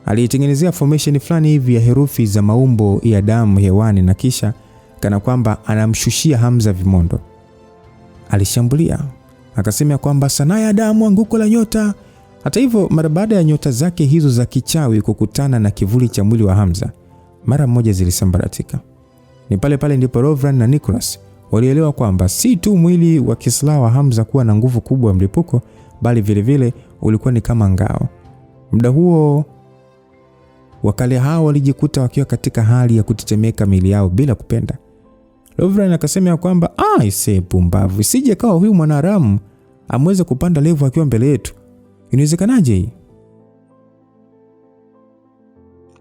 Alitengenezea formation fulani hivi ya herufi za maumbo ya damu hewani na kisha kana kwamba anamshushia Hamza vimondo. Alishambulia, akasema kwamba sanaa ya damu, anguko la nyota. Hata hivyo, mara baada ya nyota zake hizo za kichawi kukutana na kivuli cha mwili wa Hamza, mara moja zilisambaratika. Ni pale pale ndipo Lovran na Nicholas walielewa kwamba si tu mwili wa kisilaha wa Hamza kuwa na nguvu kubwa ya mlipuko, bali vile vile ulikuwa ni kama ngao. Muda huo wakale hao walijikuta wakiwa katika hali ya kutetemeka miili yao bila kupenda. Lovran akasema ya kwamba ise pumbavu, isije kawa huyu mwanaharamu ameweza kupanda level akiwa mbele yetu. Inawezekanaje hii?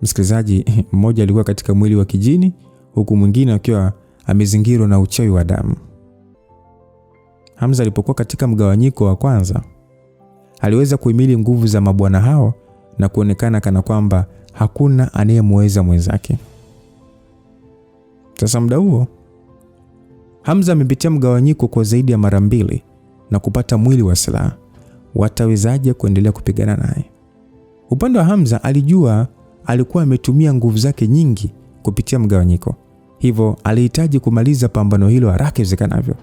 Msikilizaji, mmoja alikuwa katika mwili wa kijini huku mwingine akiwa amezingirwa na uchawi wa damu. Hamza alipokuwa katika mgawanyiko wa kwanza, aliweza kuhimili nguvu za mabwana hao na kuonekana kana kwamba hakuna anayemweza mwenzake. Sasa muda huo Hamza amepitia mgawanyiko kwa zaidi ya mara 2 na kupata mwili wa silaha. Watawezaje kuendelea kupigana naye? Upande wa Hamza alijua alikuwa ametumia nguvu zake nyingi kupitia mgawanyiko. Hivyo alihitaji kumaliza pambano hilo haraka iwezekanavyo.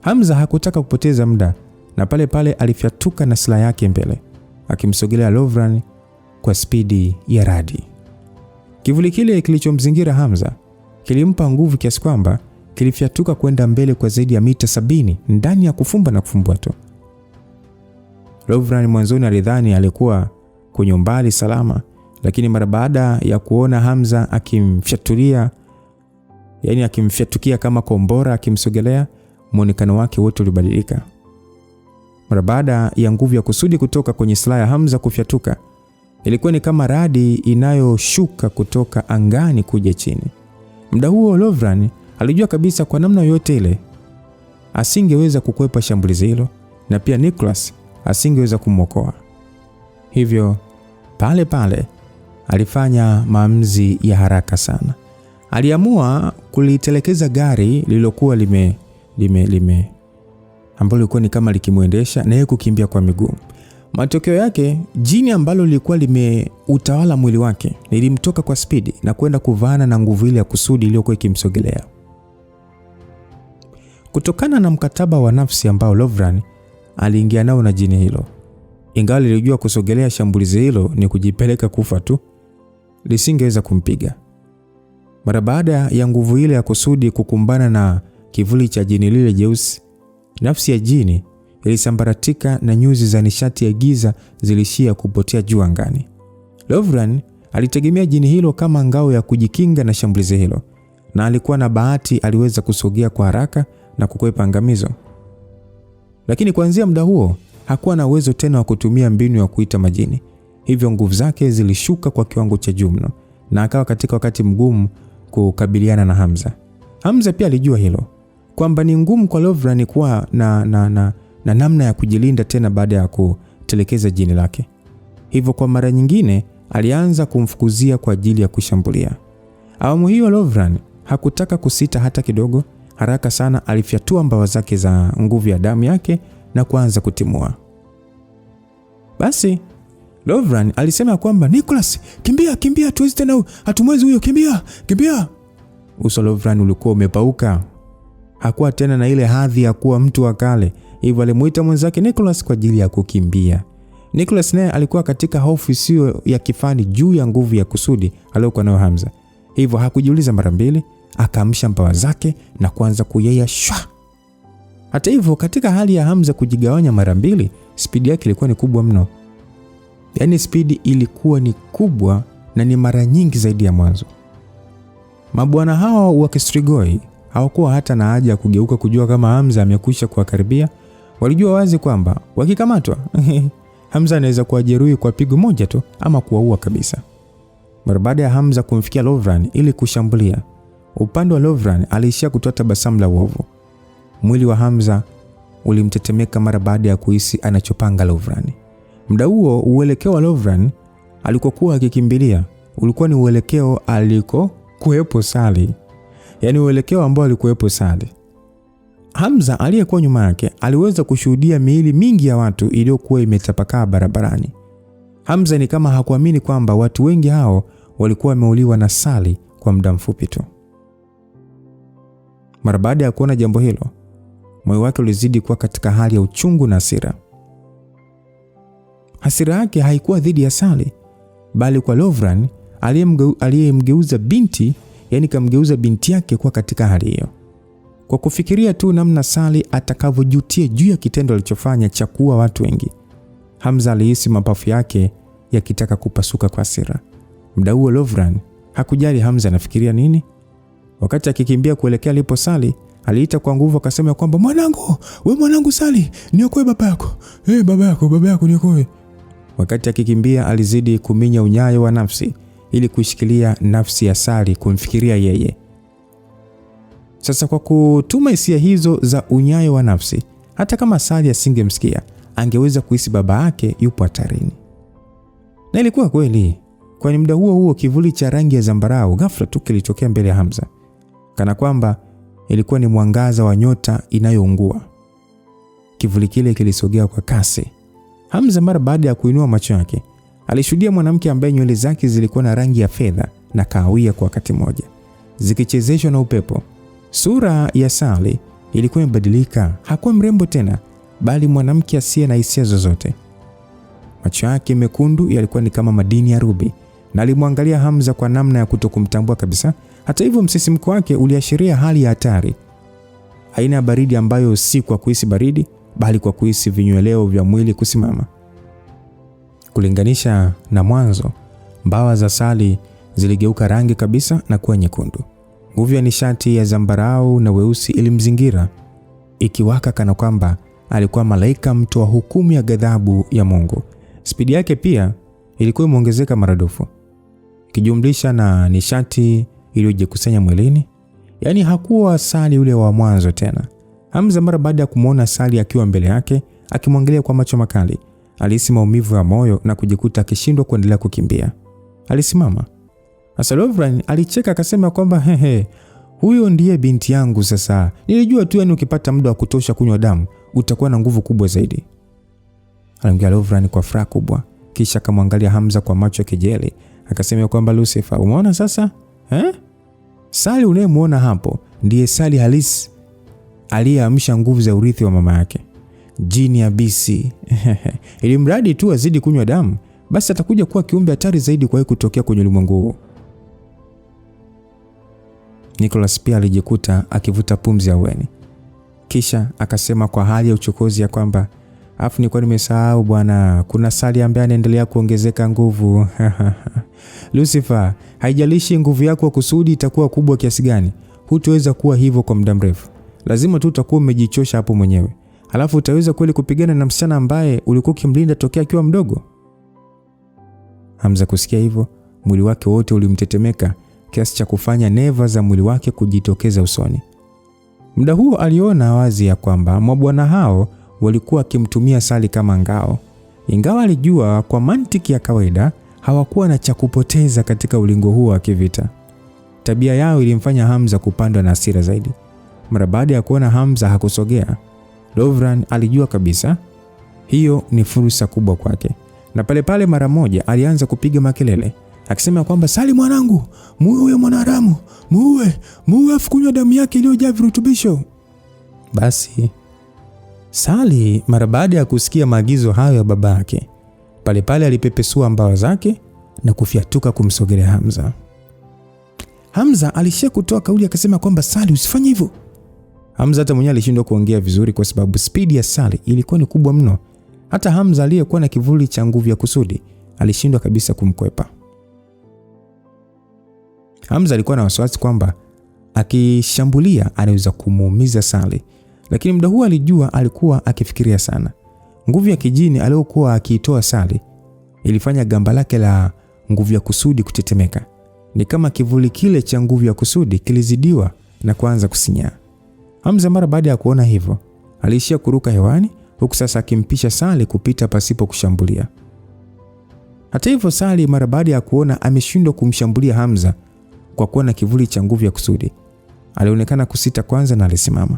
Hamza hakutaka kupoteza muda na pale pale alifyatuka na silaha yake mbele, akimsogelea Lovran kwa spidi ya radi. Kivuli kile kilichomzingira Hamza kilimpa nguvu kiasi kwamba kilifyatuka kwenda mbele kwa zaidi ya mita 70 ndani ya kufumba na kufumbua tu. Lovran mwanzoni alidhani alikuwa kwenye umbali salama, lakini mara baada ya kuona Hamza akimfyatukia kama kombora akimsogelea, muonekano wake wote ulibadilika. Mara baada ya nguvu ya kusudi kutoka kwenye silaha ya Hamza kufyatuka, ilikuwa ni kama radi inayoshuka kutoka angani kuja chini. Muda huo Lovran alijua kabisa kwa namna yote ile asingeweza kukwepa shambulizi hilo, na pia Nicholas asingeweza kumwokoa. Hivyo pale pale alifanya maamuzi ya haraka sana. Aliamua kulitelekeza gari lililokuwa ambalo lilikuwa ni kama likimuendesha na yeye kukimbia kwa miguu. Matokeo yake, jini ambalo lilikuwa limeutawala mwili wake lilimtoka kwa spidi na kwenda kuvaana na nguvu ile ya kusudi iliyokuwa ikimsogelea. Kutokana na mkataba wa nafsi ambao Lovran aliingia nao na jini hilo, ingawa lilijua kusogelea shambulizi hilo ni kujipeleka kufa tu, lisingeweza kumpiga. Mara baada ya nguvu ile ya kusudi kukumbana na kivuli cha jini lile jeusi, nafsi ya jini ilisambaratika na nyuzi za nishati ya giza zilishia kupotea juu angani. Lovran alitegemea jini hilo kama ngao ya kujikinga na shambulizi hilo, na alikuwa na bahati, aliweza kusogea kwa haraka na kukwepa angamizo. Lakini kuanzia muda huo hakuwa na uwezo tena wa kutumia mbinu ya kuita majini. Hivyo nguvu zake zilishuka kwa kiwango cha juu mno na akawa katika wakati mgumu kukabiliana na Hamza. Hamza pia alijua hilo, kwamba ni ngumu kwa Lovran kuwa na namna ya kujilinda tena baada ya kutelekeza jini lake. Hivyo kwa mara nyingine alianza kumfukuzia kwa ajili ya kushambulia. Awamu hiyo Lovran hakutaka kusita hata kidogo. Haraka sana alifyatua mbawa zake za nguvu ya damu yake na kuanza kutimua. Basi Lovran alisema kwamba Nicholas, kimbia, tuwezi tena, hatumwezi huyo, kimbia. Uso Lovran ulikuwa umepauka. Hakuwa tena na ile hadhi ya kuwa mtu wa kale. Hivyo alimuita mwenzake Nicholas kwa ajili ya kukimbia. Nicholas naye alikuwa katika hofu isiyo ya kifani juu ya nguvu ya kusudi aliyokuwa nayo Hamza. Hivyo hakujiuliza mara 2, akaamsha mbawa zake na kuanza kuyeyya shwa. Hata hivyo, katika hali ya Hamza kujigawanya mara 2, spidi yake ilikuwa ni kubwa mno. Yaani spidi ilikuwa ni kubwa na ni mara nyingi zaidi ya mwanzo. Mabwana hao wa Kistrigoi hawakuwa hata na haja ya kugeuka kujua kama Hamza amekwisha kuwakaribia. Walijua wazi kwamba wakikamatwa Hamza anaweza kuwajeruhi kwa pigo moja tu ama kuwaua kabisa. Mara baada ya Hamza kumfikia Lovran ili kushambulia, upande wa Lovran aliishia kutoa tabasamu la uovu. Mwili wa Hamza ulimtetemeka mara baada ya kuhisi anachopanga Lovran. Muda huo uelekeo wa Lovran alikokuwa akikimbilia ulikuwa ni uelekeo alikokuwepo Sally. Yaani uelekeo ambao alikuwepo Sally. Hamza aliyekuwa nyuma yake aliweza kushuhudia miili mingi ya watu iliyokuwa imetapakaa barabarani. Hamza ni kama hakuamini kwamba watu wengi hao walikuwa wameuliwa na Sally kwa muda mfupi tu. Mara baada ya kuona jambo hilo, moyo wake ulizidi kuwa katika hali ya uchungu na hasira. Hasira yake haikuwa dhidi ya Sally, bali kwa Lovran aliyemgeuza binti, yani kamgeuza binti yake kuwa katika hali hiyo. Kwa kufikiria tu namna Sally atakavyojutia juu ya kitendo alichofanya cha kuua watu wengi, Hamza alihisi mapafu yake yakitaka kupasuka kwa hasira. Muda huo Lovran hakujali Hamza anafikiria nini, Wakati akikimbia kuelekea alipo Sally, aliita kwa nguvu akasema kwamba mwanangu, wewe mwanangu Sally, niokoe baba yako. Baba yako niokoe. Wakati akikimbia alizidi kuminya unyayo wa nafsi ili kuishikilia nafsi ya Sally kumfikiria yeye. Sasa kwa kutuma hisia hizo za unyayo wa nafsi, hata kama Sally asingemsikia, angeweza kuhisi baba yake yupo hatarini. Na ilikuwa kweli, kwani muda huo kivuli cha rangi ya zambarau ghafla tu kilitokea mbele ya Hamza, kana kwamba ilikuwa ni mwangaza wa nyota inayoungua. Kivuli kile kilisogea kwa kasi. Hamza mara baada ya kuinua macho yake, alishuhudia mwanamke ambaye nywele zake zilikuwa na rangi ya fedha na kahawia kwa wakati mmoja, zikichezeshwa na upepo. Sura ya Sally ilikuwa imebadilika, hakuwa mrembo tena, bali mwanamke asiye na hisia zozote. Macho yake mekundu yalikuwa ni kama madini ya rubi, na alimwangalia Hamza kwa namna ya kutokumtambua kabisa. Hata hivyo, msisimko wake uliashiria hali ya hatari, aina ya baridi ambayo si kwa kuhisi baridi, bali kwa kuhisi vinyweleo vya mwili kusimama. Kulinganisha na mwanzo, mbawa za Sally ziligeuka rangi kabisa na kuwa nyekundu. Nguvu ya nishati ya zambarau na weusi ilimzingira, ikiwaka kana kwamba alikuwa malaika mtoa hukumu ya ghadhabu ya Mungu. Spidi yake pia ilikuwa imeongezeka maradufu, kijumlisha na nishati iliyojikusanya mwilini. Yaani hakuwa Sally yule wa mwanzo tena. Hamza mara baada ya kumuona Sally akiwa mbele yake, akimwangalia kwa macho makali, alihisi maumivu ya moyo na kujikuta akishindwa kuendelea kukimbia. Alisimama. Lovran alicheka akasema kwamba huyo ndiye binti yangu sasa. Nilijua tu ukipata muda wa kutosha kunywa damu, utakuwa na nguvu kubwa zaidi. Aliongea Lovran kwa furaha kubwa, kisha akamwangalia Hamza kwa macho ya kejeli, akasema kwamba Lucifer, umeona sasa? Sally unayemuona hapo ndiye Sally halisi aliyeamsha nguvu za urithi wa mama yake, jini ya BC. Ili mradi tu azidi kunywa damu, basi atakuja kuwa kiumbe hatari zaidi kwa kutokea kwenye ulimwengu huu. Nicholas pia alijikuta akivuta pumzi ya weni, kisha akasema kwa hali ya uchokozi ya kwamba afu nilikuwa nimesahau bwana, kuna Sally ambaye anaendelea kuongezeka nguvu. Lucifer, haijalishi nguvu yako ya kusudi itakuwa kubwa kiasi gani, hutaweza kuwa hivyo kwa muda mrefu. Lazima tu utakuwa umejichosha hapo mwenyewe. Halafu utaweza kweli kupigana na msichana ambaye ulikuwa ukimlinda tokea akiwa mdogo? Hamza kusikia hivyo, mwili wake wote ulimtetemeka kiasi cha kufanya neva za mwili wake kujitokeza usoni. Muda huo aliona wazi ya kwamba mabwana hao walikuwa wakimtumia Sally kama ngao. Ingawa alijua kwa mantiki ya kawaida hawakuwa na cha kupoteza katika ulingo huo wa kivita. Tabia yao ilimfanya Hamza kupandwa na hasira zaidi. Mara baada ya kuona Hamza hakusogea, Lovran alijua kabisa hiyo ni fursa kubwa kwake. Na pale mara moja alianza kupiga makelele akisema kwamba Sally mwanangu, muue huyo mwanaharamu, muue afu kunywa damu yake iliyojaa virutubisho. Basi Sally mara baada ya kusikia maagizo hayo ya baba yake, pale alipepesua mbawa zake na kufyatuka kumsogelea Hamza. Hamza alishia kutoa kauli akasema kwamba Sally usifanye hivyo. Hamza hata mwenyewe alishindwa kuongea vizuri kwa sababu spidi ya Sally ilikuwa ni kubwa mno. Hata Hamza aliyekuwa na kivuli cha nguvu ya kusudi alishindwa kabisa kumkwepa. Hamza alikuwa na wasiwasi kwamba akishambulia anaweza kumuumiza Sally, lakini muda huo alijua alikuwa akifikiria sana. Nguvu ya kijini aliyokuwa akiitoa Sally ilifanya gamba lake la nguvu ya kusudi kutetemeka. Ni kama kivuli kile cha nguvu ya kusudi kilizidiwa na kuanza kusinyaa. Hamza mara baada ya kuona hivyo, aliishia kuruka hewani, huku sasa akimpisha Sally kupita pasipo kushambulia. Hata hivyo, Sally mara baada ya kuona ameshindwa kumshambulia Hamza kwa kuwa na kivuli cha nguvu ya kusudi, alionekana kusita kwanza na alisimama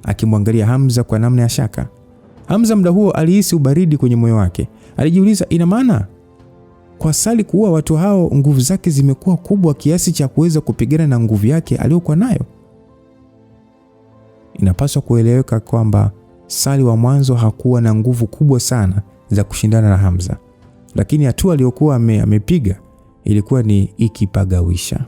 akimwangalia Hamza kwa namna ya shaka. Hamza muda huo alihisi ubaridi kwenye moyo wake. Alijiuliza, ina maana kwa Sally kuua watu hao nguvu zake zimekuwa kubwa kiasi cha kuweza kupigana na nguvu yake aliyokuwa nayo? Inapaswa kueleweka kwamba Sally wa mwanzo hakuwa na nguvu kubwa sana za kushindana na Hamza, lakini hatua aliyokuwa amepiga ilikuwa ni ikipagawisha.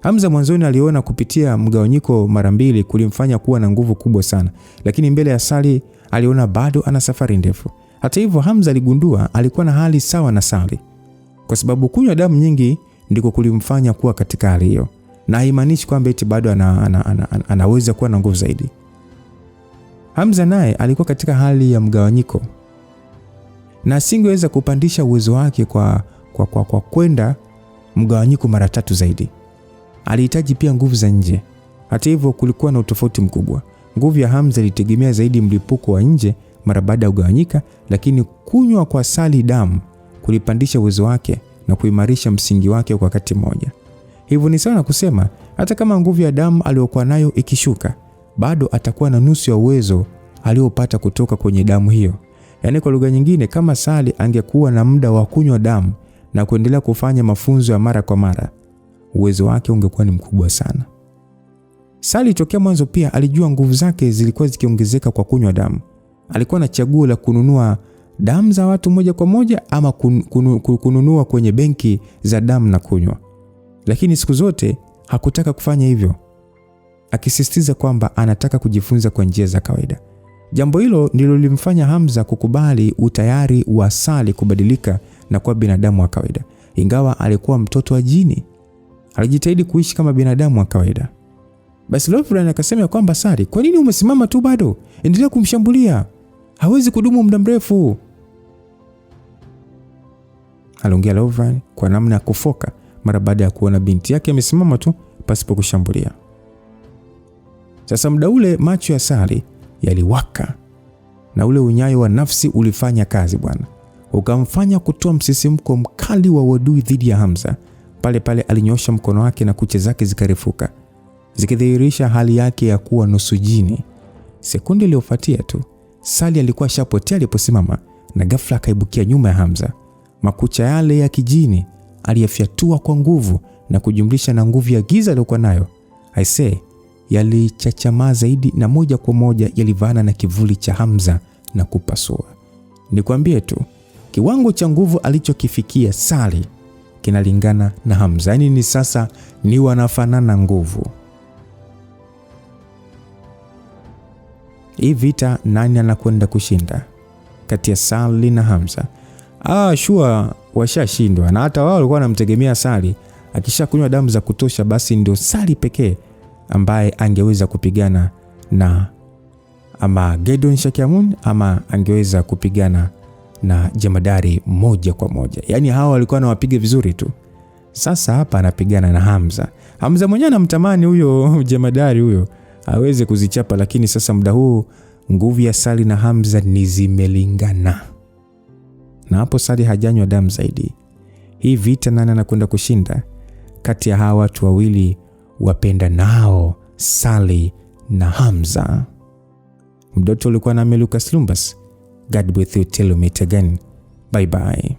Hamza mwanzoni aliona kupitia mgawanyiko mara mbili kulimfanya kuwa na nguvu kubwa sana, lakini mbele ya Sally aliona bado ana safari ndefu. Hata hivyo, Hamza aligundua alikuwa na hali sawa na Sally, kwa sababu kunywa damu nyingi ndiko kulimfanya kuwa katika hali hiyo. na haimaanishi kwamba eti bado anaweza kuwa na nguvu zaidi. Hamza naye alikuwa katika hali ya mgawanyiko na asingeweza kupandisha uwezo wake kwa kwenda mgawanyiko mara 3 zaidi. Alihitaji pia nguvu za nje. Hata hivyo kulikuwa na utofauti mkubwa. Nguvu ya Hamza ilitegemea zaidi mlipuko wa nje mara baada ya kugawanyika, lakini kunywa kwa Sally damu kulipandisha uwezo wake na kuimarisha msingi wake kwa wakati mmoja. Hivyo ni sawa na kusema hata kama nguvu ya damu aliyokuwa nayo ikishuka, bado atakuwa na nusu ya uwezo aliopata kutoka kwenye damu hiyo. Yaani kwa lugha nyingine, kama Sally angekuwa na muda wa kunywa damu na kuendelea kufanya mafunzo ya mara kwa mara, uwezo wake ungekuwa ni mkubwa sana. Sally tokea mwanzo pia alijua nguvu zake zilikuwa zikiongezeka kwa kunywa damu. Alikuwa na chaguo la kununua damu za watu moja kwa moja ama kununua kwenye benki za damu na kunywa. Lakini siku zote hakutaka kufanya hivyo, akisisitiza kwamba anataka kujifunza kwa njia za kawaida. Jambo hilo ndilo lilimfanya Hamza kukubali utayari wa Sally kubadilika na kuwa binadamu wa kawaida. Ingawa alikuwa mtoto wa jini, alijitahidi kuishi kama binadamu wa kawaida. Basi Lovran akasema kwamba Sally, kwa nini umesimama tu bado? Endelea kumshambulia. Hawezi kudumu muda mrefu. Aliongea Lovran kwa namna ya kufoka mara baada ya kuona binti yake amesimama tu pasipo kushambulia. Sasa muda ule macho ya Sally yaliwaka na ule unyayo wa nafsi ulifanya kazi bwana. Ukamfanya kutoa msisimko mkali wa uadui dhidi ya Hamza. Pale pale alinyosha mkono wake na kucha zake zikarefuka, zikidhihirisha hali yake ya kuwa nusu jini. Sekunde iliyofuatia tu, Sally alikuwa shapotea aliposimama na ghafla akaibukia nyuma ya Hamza. Makucha yale ya kijini aliyafyatua kwa nguvu na kujumlisha na nguvu ya giza aliyokuwa nayo. Aisee, yalichachamaa zaidi na moja kwa moja yalivaana na kivuli cha Hamza na kupasua. Nikwambie tu, kiwango cha nguvu alichokifikia Sally kinalingana na Hamza. Yaani ni sasa ni wanafanana nguvu. Hii vita nani anakwenda kushinda kati ya Sally na Hamza? Sure washashindwa, na hata wao walikuwa wanamtegemea Sally. Akishakunywa damu za kutosha, basi ndio Sally pekee ambaye angeweza kupigana na ama Gideon Shakiamun ama angeweza kupigana na jemadari moja kwa moja. Yaani hao walikuwa wanawapiga vizuri tu. Sasa hapa anapigana na Hamza. Hamza mwenyewe anamtamani huyo jemadari huyo aweze kuzichapa, lakini sasa muda huu nguvu ya Sally na Hamza ni zimelingana. Na hapo Sally hajanywa damu zaidi. Hii vita nani anakwenda kushinda kati ya hawa watu wawili wapenda nao, Sally na Hamza? Mdoto ulikuwa na Lucas Lumbas. God with you till we meet again. Bye bye.